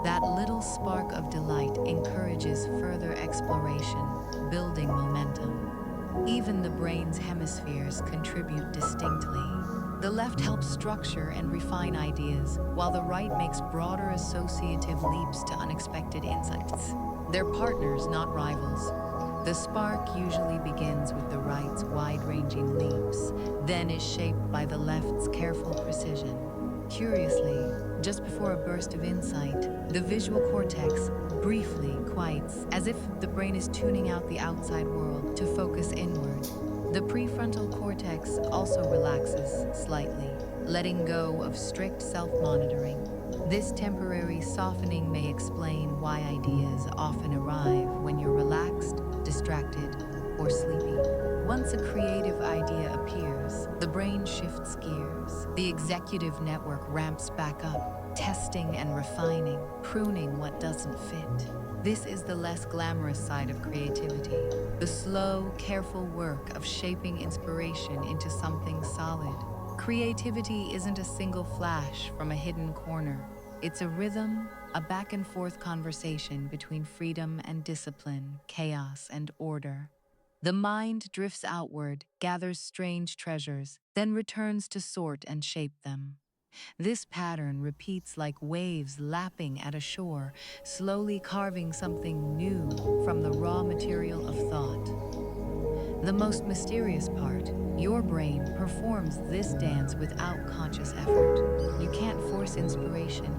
That little spark of delight encourages further exploration, building momentum. Even the brain's hemispheres contribute distinctly. The left helps structure and refine ideas, while the right makes broader associative leaps to unexpected insights. They're partners, not rivals. The spark usually begins with the right's wide-ranging leaps, then is shaped by the left's careful precision. Curiously, just before a burst of insight, the visual cortex briefly quiets, as if the brain is tuning out the outside world to focus inward. The prefrontal cortex also relaxes slightly, letting go of strict self-monitoring. This temporary softening may explain why ideas often arrive when you're relaxed, distracted, or sleepy. Once a creative idea appears, the brain shifts gears. The executive network ramps back up, testing and refining, pruning what doesn't fit. This is the less glamorous side of creativity, the slow, careful work of shaping inspiration into something solid. Creativity isn't a single flash from a hidden corner. It's a rhythm, a back and forth conversation between freedom and discipline, chaos and order. The mind drifts outward, gathers strange treasures, then returns to sort and shape them. This pattern repeats like waves lapping at a shore, slowly carving something new from the raw material of thought. The most mysterious part, your brain performs this dance without conscious effort. You can't force inspiration,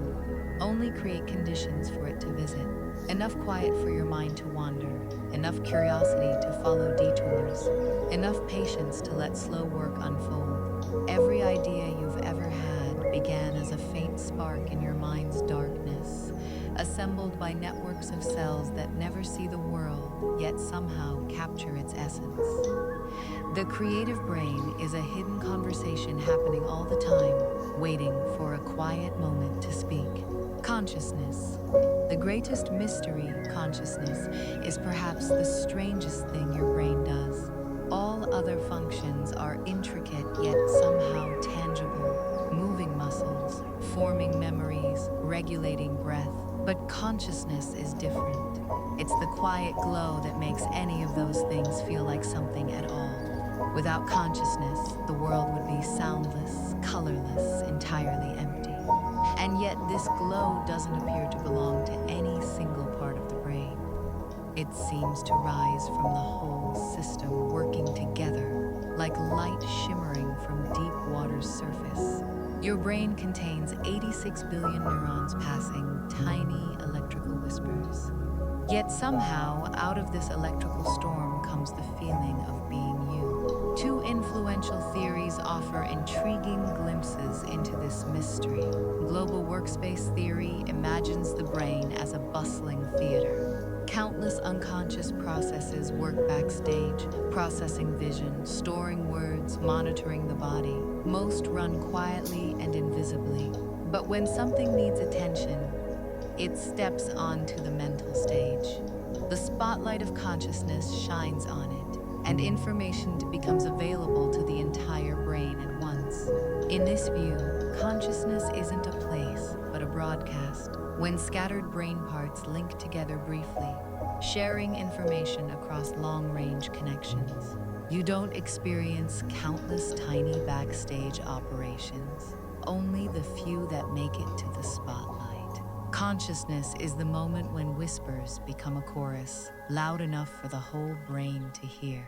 only create conditions for it to visit. Enough quiet for your mind to wander, enough curiosity to follow detours, enough patience to let slow work unfold. Every idea you've ever had began as a faint spark in your mind's darkness, assembled by networks of cells that never see the world, yet somehow capture its essence. The creative brain is a hidden conversation happening all the time, waiting for a quiet moment to speak. Consciousness. The greatest mystery, consciousness, is perhaps the strangest thing your brain does. All other functions are intricate yet somehow tangible, moving muscles, forming memories, regulating breath. But consciousness is different. It's the quiet glow that makes any of those things feel like something at all. Without consciousness, the world would be soundless, colorless, entirely empty. And yet this glow doesn't appear to belong to any single part of the brain. It seems to rise from the whole system working together, like light shimmering from deep water's surface. Your brain contains 86 billion neurons passing tiny electrical whispers. Yet somehow, out of this electrical storm comes the feeling of being you. Two influential theories offer intriguing glimpses into this mystery. Global workspace theory imagines the brain as a bustling theater. Countless unconscious processes work backstage, processing vision, storing words, monitoring the body. Most run quietly and invisibly. But when something needs attention, it steps onto the mental stage. The spotlight of consciousness shines on it, and information becomes available to the entire brain at once. In this view, consciousness isn't a place, but a broadcast. When scattered brain parts link together briefly, sharing information across long-range connections, you don't experience countless tiny backstage operations, only the few that make it to the spotlight. Consciousness is the moment when whispers become a chorus, loud enough for the whole brain to hear.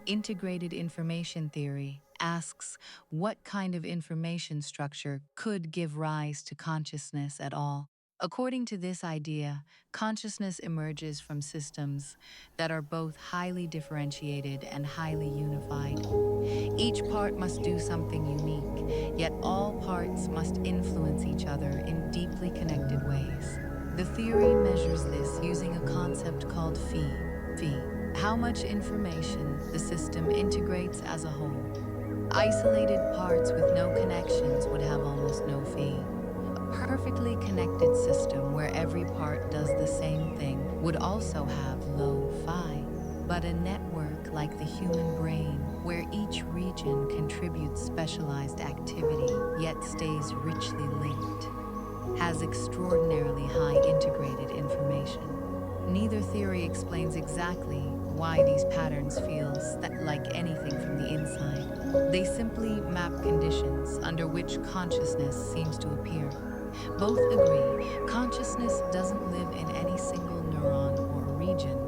Integrated information theory asks what kind of information structure could give rise to consciousness at all. According to this idea, consciousness emerges from systems that are both highly differentiated and highly unified. Each part must do something unique, yet all parts must influence each other in deeply connected ways. The theory measures this using a concept called phi, how much information the system integrates as a whole. Isolated parts with no connections would have almost no phi. A perfectly connected system where every part does the same thing would also have low phi. But a network like the human brain, where each region contributes specialized activity yet stays richly linked, has extraordinarily high integrated information. Neither theory explains exactly why these patterns feel like anything from the inside. They simply map conditions under which consciousness seems to appear. Both agree consciousness doesn't live in any single neuron or region,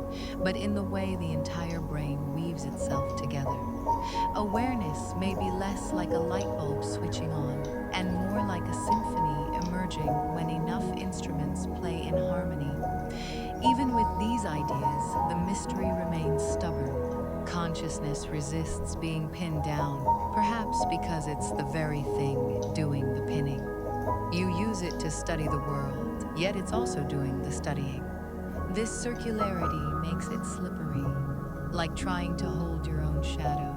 but in the way the entire brain weaves itself together. Awareness may be less like a light bulb switching on and more like a symphony emerging when enough instruments play in harmony. Even with these ideas, the mystery remains stubborn. Consciousness resists being pinned down, perhaps because it's the very thing doing the pinning. You use it to study the world, yet it's also doing the studying. This circularity makes it slippery, like trying to hold your own shadow.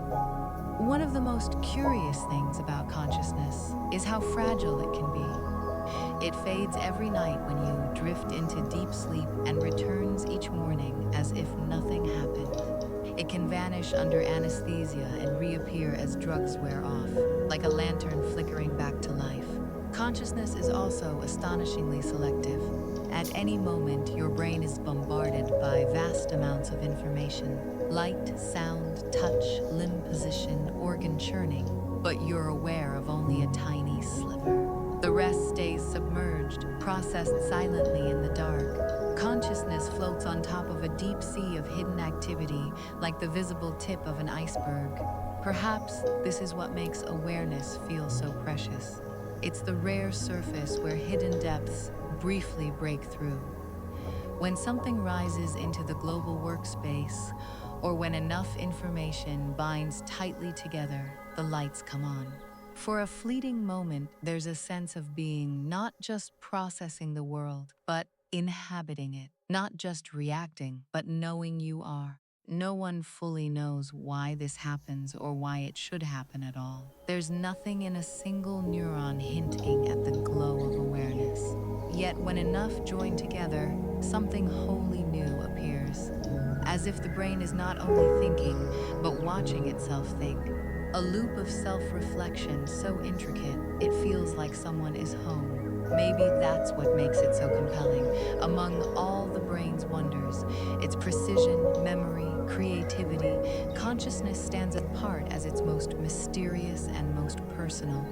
One of the most curious things about consciousness is how fragile it can be. It fades every night when you drift into deep sleep and returns each morning as if nothing happened. It can vanish under anesthesia and reappear as drugs wear off, like a lantern flickering back to life. Consciousness is also astonishingly selective. At any moment, your brain is bombarded by vast amounts of information: light, sound, touch, limb position, organ churning, but you're aware of only a tiny sliver. The rest stays submerged, processed silently in the dark. Consciousness floats on top of a deep sea of hidden activity, like the visible tip of an iceberg. Perhaps this is what makes awareness feel so precious. It's the rare surface where hidden depths briefly break through. When something rises into the global workspace, or when enough information binds tightly together, the lights come on. For a fleeting moment, there's a sense of being not just processing the world, but inhabiting it. Not just reacting, but knowing you are. No one fully knows why this happens or why it should happen at all. There's nothing in a single neuron hinting at the glow of awareness. Yet when enough join together, something wholly new appears. As if the brain is not only thinking, but watching itself think. A loop of self-reflection so intricate, it feels like someone is home. Maybe that's what makes it so compelling. Among all the brain's wonders, its precision, memory, creativity, consciousness stands apart as its most mysterious and most personal.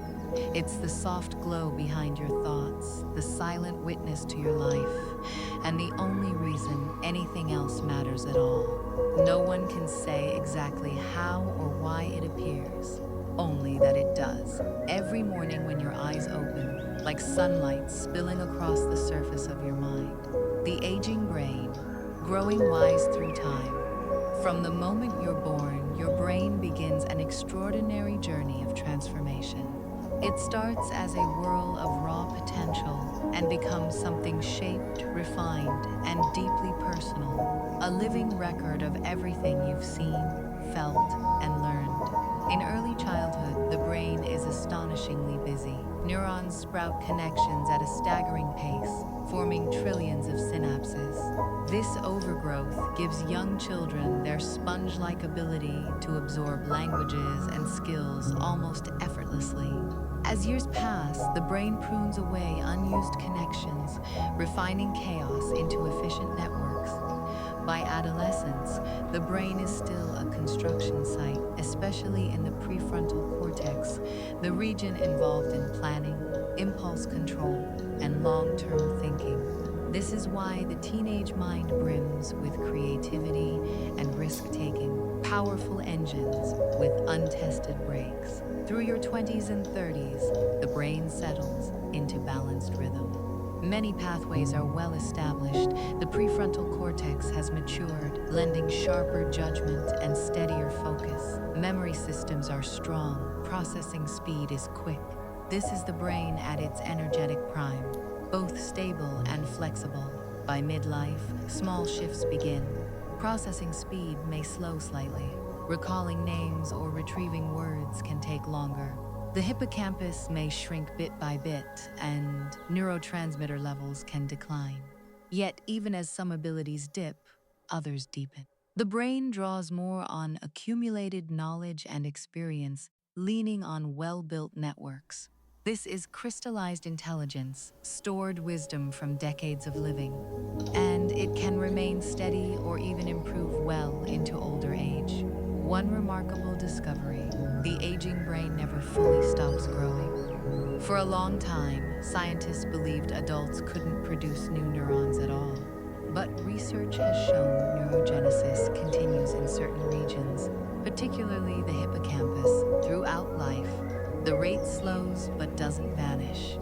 It's the soft glow behind your thoughts, the silent witness to your life, and the only reason anything else matters at all. No one can say exactly how or why it appears, only that it does. Every morning when your eyes open, like sunlight spilling across the surface of your mind, the aging brain, growing wise through time. From the moment you're born, your brain begins an extraordinary journey of transformation. It starts as a whirl of raw potential and becomes something shaped, refined, and deeply personal, a living record of everything you've seen, felt, and learned. In early childhood, the brain is astonishingly busy. Neurons sprout connections at a staggering pace, forming trillions of synapses. This overgrowth gives young children their sponge-like ability to absorb languages and skills almost effortlessly. As years pass, the brain prunes away unused connections, refining chaos into efficient networks. By adolescence, the brain is still a construction site, especially in the prefrontal cortex, the region involved in planning, impulse control, and long-term thinking. This is why the teenage mind brims with creativity and risk-taking, powerful engines with untested brakes. Through your 20s and 30s, the brain settles into balanced rhythm. Many pathways are well established. The prefrontal cortex has matured, lending sharper judgment and steadier focus. Memory systems are strong, processing speed is quick. This is the brain at its energetic prime, both stable and flexible. By midlife, small shifts begin. Processing speed may slow slightly. Recalling names or retrieving words can take longer. The hippocampus may shrink bit by bit, and neurotransmitter levels can decline. Yet, even as some abilities dip, others deepen. The brain draws more on accumulated knowledge and experience, leaning on well-built networks. This is crystallized intelligence, stored wisdom from decades of living, and it can remain steady or even improve well into older age. One remarkable discovery: the aging brain never fully stops growing. For a long time, scientists believed adults couldn't produce new neurons at all. But research has shown neurogenesis continues in certain regions, particularly the hippocampus. Throughout life, the rate slows but doesn't vanish.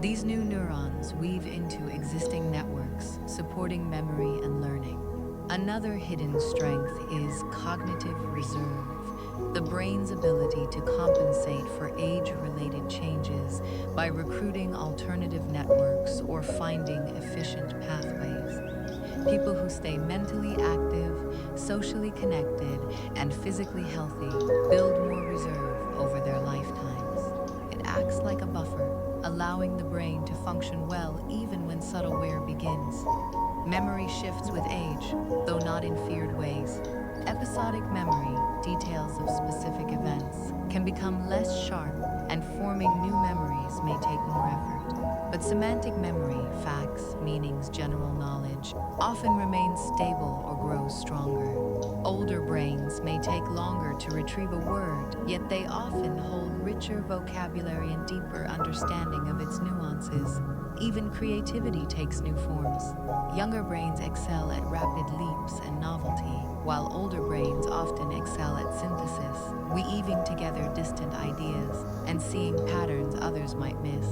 These new neurons weave into existing networks, supporting memory and learning. Another hidden strength is cognitive reserve, the brain's ability to compensate for age-related changes by recruiting alternative networks or finding efficient pathways. People who stay mentally active, socially connected, and physically healthy build more reserve over their lifetimes. It acts like a buffer, allowing the brain to function well even when subtle wear begins. Memory shifts with age, though not in feared ways. Episodic memory, details of specific events, can become less sharp, and forming new memories may take more effort. But semantic memory, facts, meanings, general knowledge, often remains stable or grows stronger. Older brains may take longer to retrieve a word, yet they often hold richer vocabulary and deeper understanding of its nuances. Even creativity takes new forms. Younger brains excel at rapid leaps and novelty, while older brains often excel at synthesis, weaving together distant ideas and seeing patterns others might miss.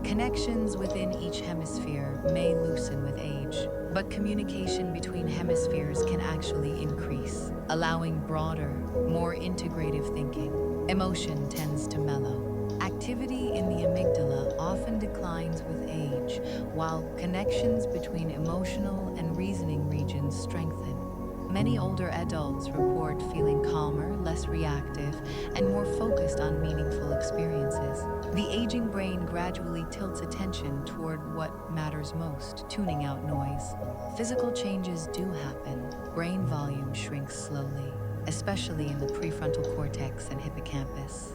Connections within each hemisphere may loosen with age, but communication between hemispheres can actually increase, allowing broader, more integrative thinking. Emotion tends to mellow. Activity in the amygdala often declines with age, while connections between emotional and reasoning regions strengthen. Many older adults report feeling calmer, less reactive, and more focused on meaningful experiences. The aging brain gradually tilts attention toward what matters most, tuning out noise. Physical changes do happen. Brain volume shrinks slowly, especially in the prefrontal cortex and hippocampus.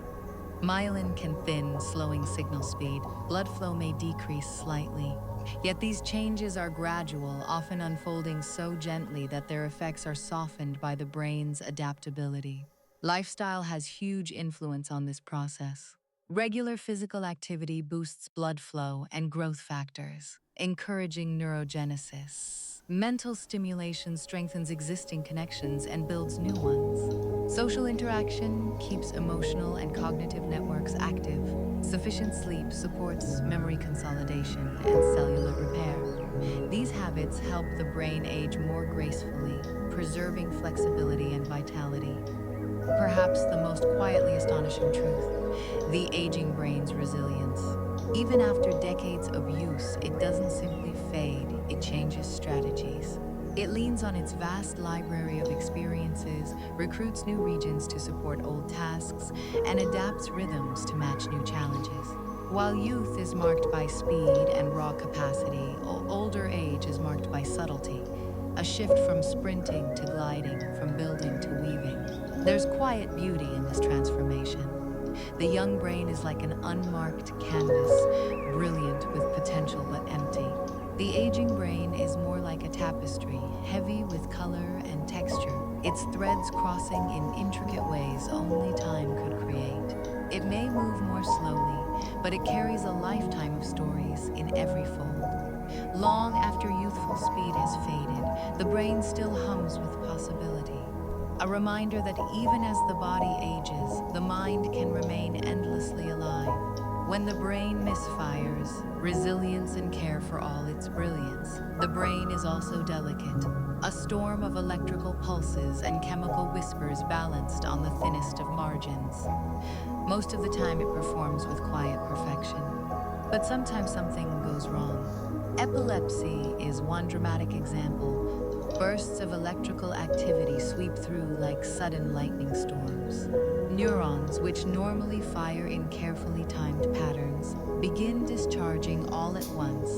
Myelin can thin, slowing signal speed. Blood flow may decrease slightly. Yet these changes are gradual, often unfolding so gently that their effects are softened by the brain's adaptability. Lifestyle has huge influence on this process. Regular physical activity boosts blood flow and growth factors, encouraging neurogenesis. Mental stimulation strengthens existing connections and builds new ones. Social interaction keeps emotional and cognitive networks active. Sufficient sleep supports memory consolidation and cellular repair. These habits help the brain age more gracefully, preserving flexibility and vitality. Perhaps the most quietly astonishing truth: the aging brain's resilience. Even after decades of use, it doesn't simply fade, it changes strategies. It leans on its vast library of experiences, recruits new regions to support old tasks, and adapts rhythms to match new challenges. While youth is marked by speed and raw capacity, older age is marked by subtlety, a shift from sprinting to gliding, from building to weaving. There's quiet beauty in this transformation. The young brain is like an unmarked canvas, brilliant with potential but empty. The aging brain is more like a tapestry, heavy with color and texture, its threads crossing in intricate ways only time could create. It may move more slowly, but it carries a lifetime of stories in every fold. Long after youthful speed has faded, the brain still hums with possibility. A reminder that even as the body ages, the mind can remain endlessly alive. When the brain misfires, resilience and care for all its brilliance. The brain is also delicate, a storm of electrical pulses and chemical whispers balanced on the thinnest of margins. Most of the time it performs with quiet perfection, but sometimes something goes wrong. Epilepsy is one dramatic example. Bursts of electrical activity sweep through like sudden lightning storms. Neurons, which normally fire in carefully timed patterns, begin discharging all at once,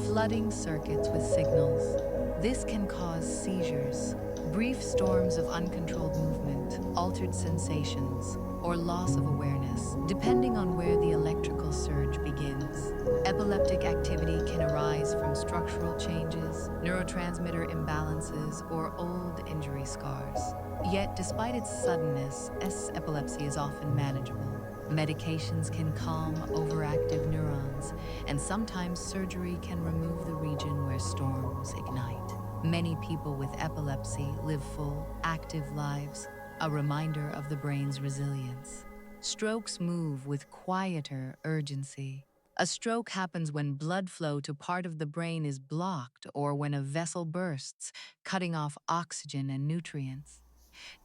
flooding circuits with signals. This can cause seizures, brief storms of uncontrolled movement, altered sensations, or loss of awareness, depending on where the electrical surge begins. Epileptic activity can arise from structural changes, neurotransmitter imbalances, or old injury scars. Yet, despite its suddenness, epilepsy is often manageable. Medications can calm overactive neurons, and sometimes surgery can remove the region where storms ignite. Many people with epilepsy live full, active lives, a reminder of the brain's resilience. Strokes move with quieter urgency. A stroke happens when blood flow to part of the brain is blocked or when a vessel bursts, cutting off oxygen and nutrients.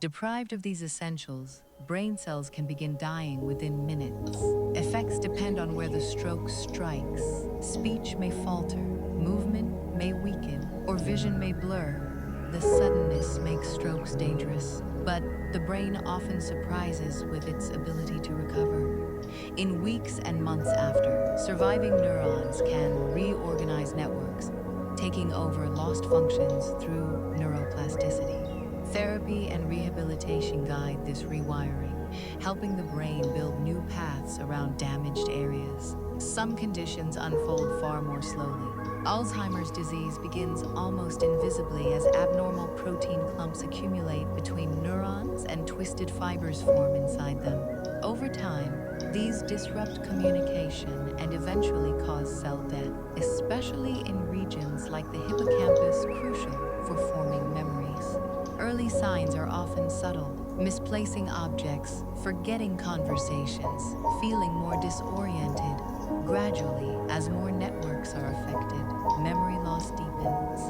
Deprived of these essentials, brain cells can begin dying within minutes. Effects depend on where the stroke strikes. Speech may falter, movement may weaken, or vision may blur. The suddenness makes strokes dangerous, but the brain often surprises with its ability to recover. In weeks and months after, surviving neurons can reorganize networks, taking over lost functions through neuroplasticity. Therapy and rehabilitation guide this rewiring, helping the brain build new paths around damaged areas. Some conditions unfold far more slowly. Alzheimer's disease begins almost invisibly as abnormal protein clumps accumulate between neurons and twisted fibers form inside them. Over time, these disrupt communication and eventually cause cell death, especially in regions like the hippocampus, crucial for forming memories. Early signs are often subtle: misplacing objects, forgetting conversations, feeling more disoriented. Gradually, as more networks are affected, memory loss deepens,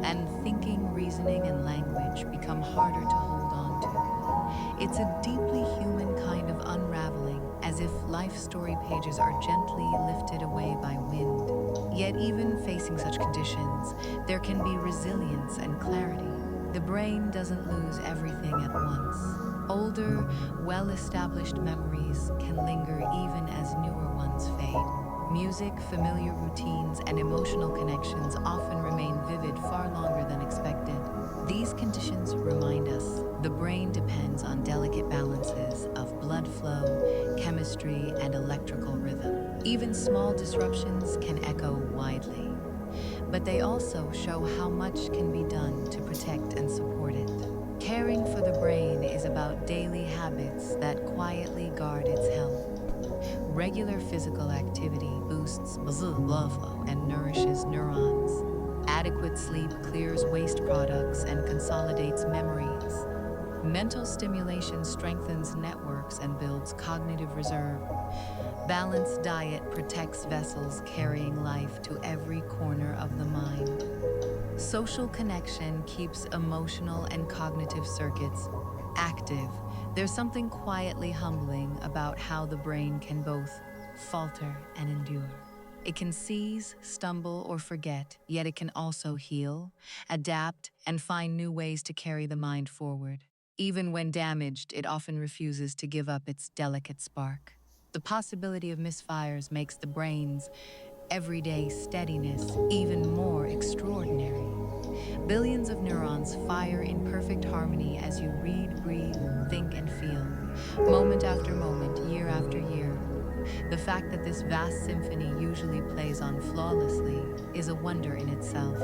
and thinking, reasoning, and language become harder to hold on to. It's a deeply human kind of unraveling, as if life story pages are gently lifted away by wind. Yet even facing such conditions, there can be resilience and clarity. The brain doesn't lose everything at once. Older, well-established memories can linger even as newer ones fade. Music, familiar routines, and emotional connections often remain vivid far longer than expected. These conditions remind us the brain depends on delicate balances of blood flow, chemistry, and electrical rhythm. Even small disruptions can echo widely, but they also show how much can be done to protect and support it. Caring for the brain is about daily habits that quietly guard its health. Regular physical activity boosts blood flow and nourishes neurons. Adequate sleep clears waste products and consolidates memories. Mental stimulation strengthens networks and builds cognitive reserve. Balanced diet protects vessels carrying life to every corner of the mind. Social connection keeps emotional and cognitive circuits active. There's something quietly humbling about how the brain can both falter and endure. It can seize, stumble, or forget, yet it can also heal, adapt, and find new ways to carry the mind forward. Even when damaged, it often refuses to give up its delicate spark. The possibility of misfires makes the brain's everyday steadiness even more extraordinary. Billions of neurons fire in perfect harmony as you read, breathe, think, and feel, moment after moment, year after year. The fact that this vast symphony usually plays on flawlessly is a wonder in itself.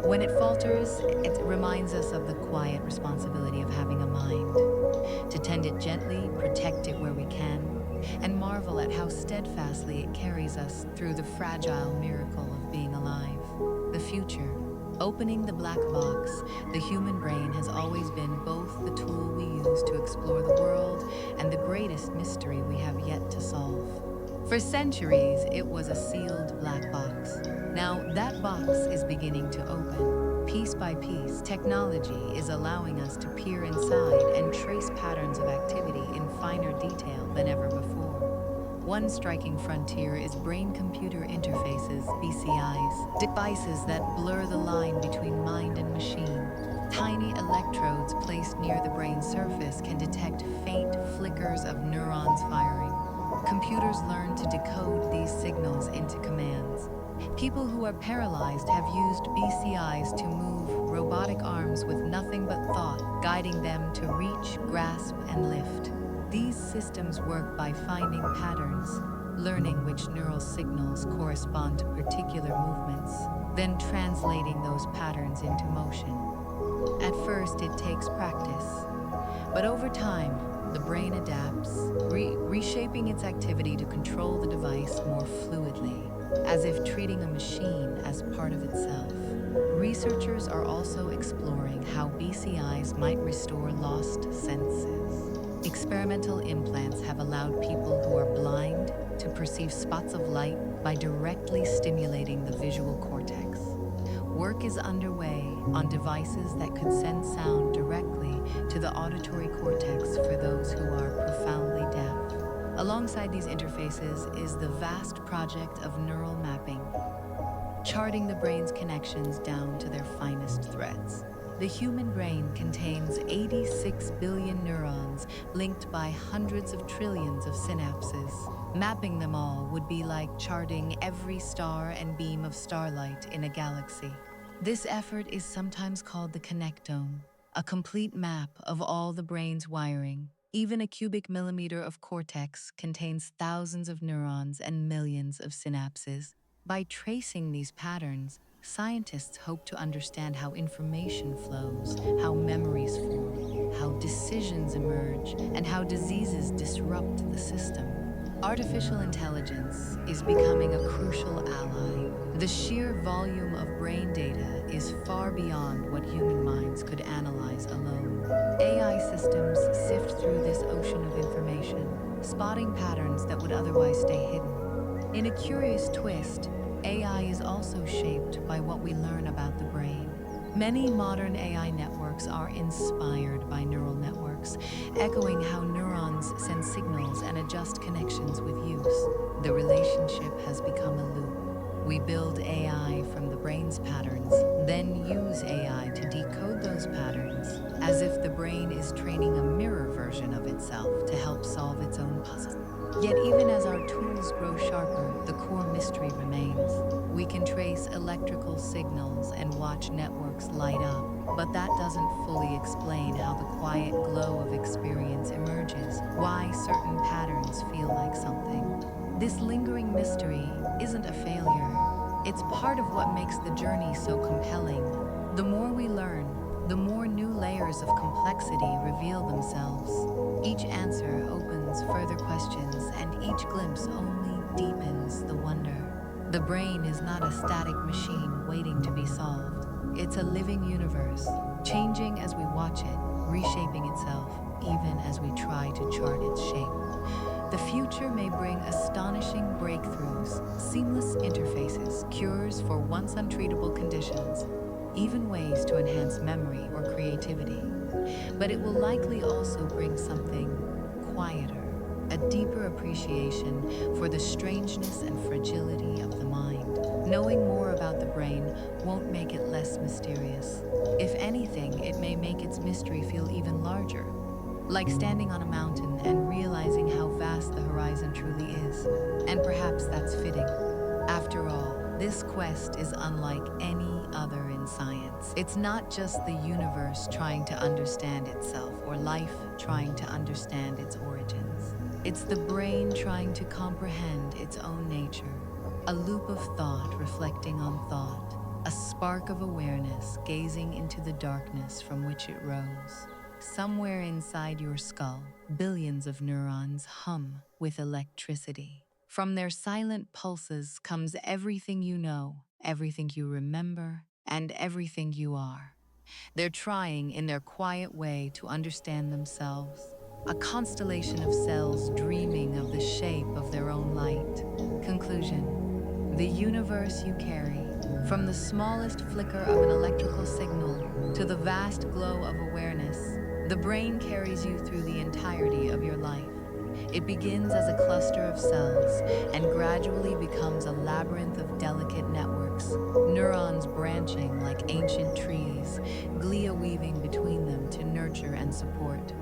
When it falters, it reminds us of the quiet responsibility of having a mind, to tend it gently, protect it where we can, and marvel at how steadfastly it carries us through the fragile miracle of being alive. The future. Opening the black box, the human brain has always been both the tool we use to explore the world and the greatest mystery we have yet to solve. For centuries, it was a sealed black box. Now, that box is beginning to open. Piece by piece, technology is allowing us to peer inside and trace patterns of activity in finer detail than ever before. One striking frontier is brain-computer interfaces, BCIs, devices that blur the line between mind and machine. Tiny electrodes placed near the brain surface can detect faint flickers of neurons firing. Computers learn to decode these signals into commands. People who are paralyzed have used BCIs to move robotic arms with nothing but thought, guiding them to reach, grasp, and lift. These systems work by finding patterns, learning which neural signals correspond to particular movements, then translating those patterns into motion. At first, it takes practice, but over time, the brain adapts, reshaping its activity to control the device more fluidly, as if treating a machine as part of itself. Researchers are also exploring how BCIs might restore lost senses. Experimental implants have allowed people who are blind to perceive spots of light by directly stimulating the visual cortex. Work is underway on devices that could send sound directly to the auditory cortex for those who are profoundly deaf. Alongside these interfaces is the vast project of neural mapping, charting the brain's connections down to their finest threads. The human brain contains 86 billion neurons linked by hundreds of trillions of synapses. Mapping them all would be like charting every star and beam of starlight in a galaxy. This effort is sometimes called the connectome, a complete map of all the brain's wiring. Even a cubic millimeter of cortex contains thousands of neurons and millions of synapses. By tracing these patterns, scientists hope to understand how information flows, how memories form, how decisions emerge, and how diseases disrupt the system. Artificial intelligence is becoming a crucial ally. The sheer volume of brain data is far beyond what human minds could analyze alone. AI systems sift through this ocean of information, spotting patterns that would otherwise stay hidden. In a curious twist, AI is also shaped by what we learn about the brain. Many modern AI networks are inspired by neural networks, echoing how neurons send signals and adjust connections with use. The relationship has become a loop. We build AI from the brain's patterns, then use AI to decode those patterns, as if the brain is training a mirror version of itself to help solve its own puzzle. Yet even as our tools grow sharper, the core mystery remains. We can trace electrical signals and watch networks light up, but that doesn't fully explain how the quiet glow of experience emerges, why certain patterns feel like something. This lingering mystery isn't a failure. It's part of what makes the journey so compelling. The more we learn, the more new layers of complexity reveal themselves. Each answer opens further questions, and each glimpse only deepens the wonder. The brain is not a static machine waiting to be solved. It's a living universe, changing as we watch it, reshaping itself, even as we try to chart its shape. The future may bring astonishing breakthroughs, seamless interfaces, cures for once untreatable conditions, even ways to enhance memory or creativity. But it will likely also bring something quieter, a deeper appreciation for the strangeness and fragility of the mind. Knowing more about the brain won't make it less mysterious. If anything, it may make its mystery feel even larger, like standing on a mountain and realizing how vast the horizon truly is. And perhaps that's fitting. After all, this quest is unlike any other in science. It's not just the universe trying to understand itself or life trying to understand its origins. It's the brain trying to comprehend its own nature. A loop of thought reflecting on thought, a spark of awareness gazing into the darkness from which it rose. Somewhere inside your skull, billions of neurons hum with electricity. From their silent pulses comes everything you know, everything you remember, and everything you are. They're trying in their quiet way to understand themselves, a constellation of cells dreaming of the shape of their own light. Conclusion: the universe you carry, from the smallest flicker of an electrical signal to the vast glow of awareness, the brain carries you through the entirety of your life. It begins as a cluster of cells and gradually becomes a labyrinth of delicate networks, neurons branching like ancient trees, glia weaving between them to nurture and support.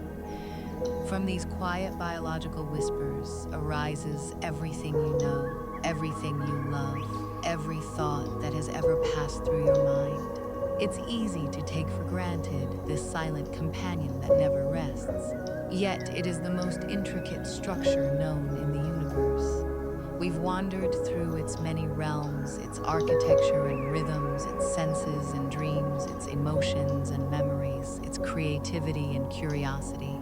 From these quiet biological whispers arises everything you know, everything you love, every thought that has ever passed through your mind. It's easy to take for granted this silent companion that never rests. Yet it is the most intricate structure known in the universe. We've wandered through its many realms, its architecture and rhythms, its senses and dreams, its emotions and memories, its creativity and curiosity.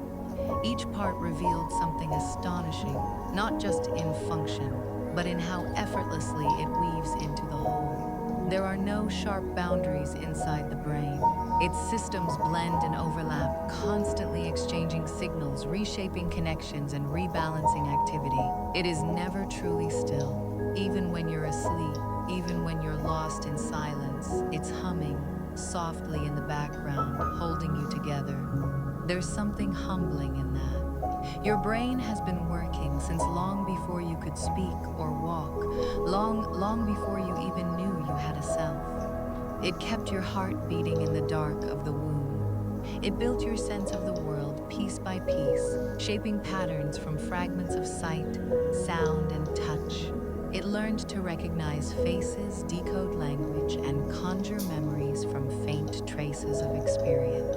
Each part revealed something astonishing, not just in function, but in how effortlessly it weaves into the whole. There are no sharp boundaries inside the brain. Its systems blend and overlap, constantly exchanging signals, reshaping connections, and rebalancing activity. It is never truly still. Even when you're asleep, even when you're lost in silence, it's humming softly in the background, holding you together. There's something humbling in that. Your brain has been working since long before you could speak or walk, long before you even knew you had a self. It kept your heart beating in the dark of the womb. It built your sense of the world piece by piece, shaping patterns from fragments of sight, sound, and touch. It learned to recognize faces, decode language, and conjure memories from faint traces of experience.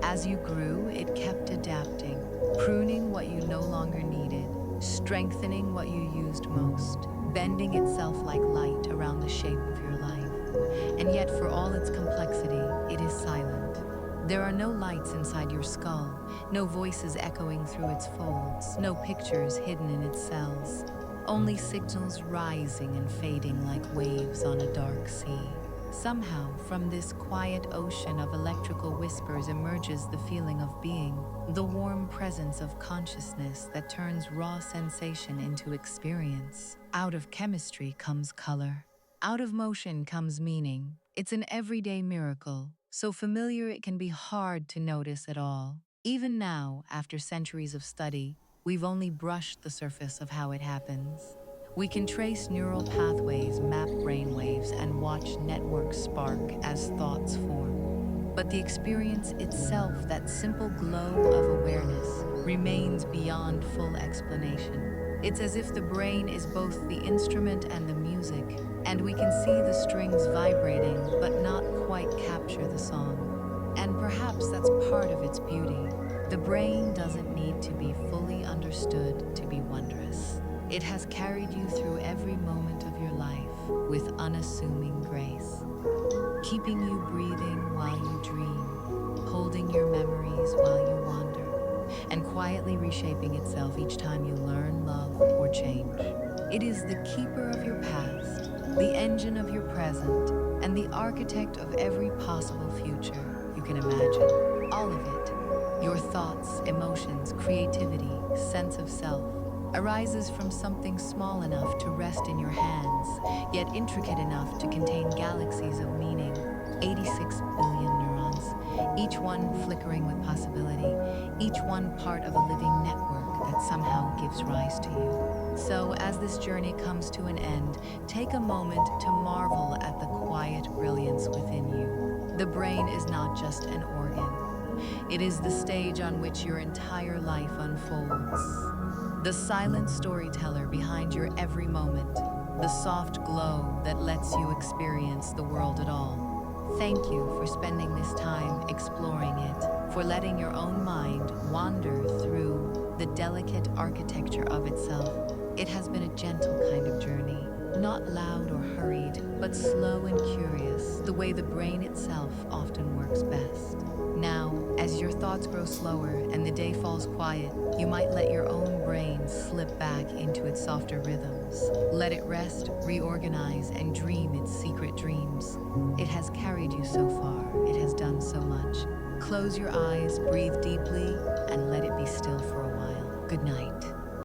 As you grew, it kept adapting, pruning what you no longer needed, strengthening what you used most, bending itself like light around the shape of your life. And yet, for all its complexity, it is silent. There are no lights inside your skull, no voices echoing through its folds, no pictures hidden in its cells. Only signals rising and fading like waves on a dark sea. Somehow, from this quiet ocean of electrical whispers emerges the feeling of being, the warm presence of consciousness that turns raw sensation into experience. Out of chemistry comes color. Out of motion comes meaning. It's an everyday miracle, so familiar it can be hard to notice at all. Even now, after centuries of study, we've only brushed the surface of how it happens. We can trace neural pathways, map brainwaves, and watch networks spark as thoughts form. But the experience itself, that simple glow of awareness, remains beyond full explanation. It's as if the brain is both the instrument and the music, and we can see the strings vibrating but not quite capture the song. And perhaps that's part of its beauty. The brain doesn't need to be fully understood to be wondrous. It has carried you through every moment of your life with unassuming grace, keeping you breathing while you dream, holding your memories while you wander, and quietly reshaping itself each time you learn, love, or change. It is the keeper of your past, the engine of your present, and the architect of every possible future you can imagine. All of it, your thoughts, emotions, creativity, sense of self, arises from something small enough to rest in your hands, yet intricate enough to contain galaxies of meaning. 86 billion neurons, each one flickering with possibility, each one part of a living network that somehow gives rise to you. So, as this journey comes to an end, take a moment to marvel at the quiet brilliance within you. The brain is not just an organ. It is the stage on which your entire life unfolds. The silent storyteller behind your every moment, the soft glow that lets you experience the world at all. Thank you for spending this time exploring it, for letting your own mind wander through the delicate architecture of itself. It has been a gentle kind of journey, not loud or hurried, but slow and curious, the way the brain itself often works best. Now, as your thoughts grow slower and the day falls quiet, you might let your own brain slip back into its softer rhythms. Let it rest, reorganize, and dream its secret dreams. It has carried you so far. It has done so much. Close your eyes, breathe deeply, and let it be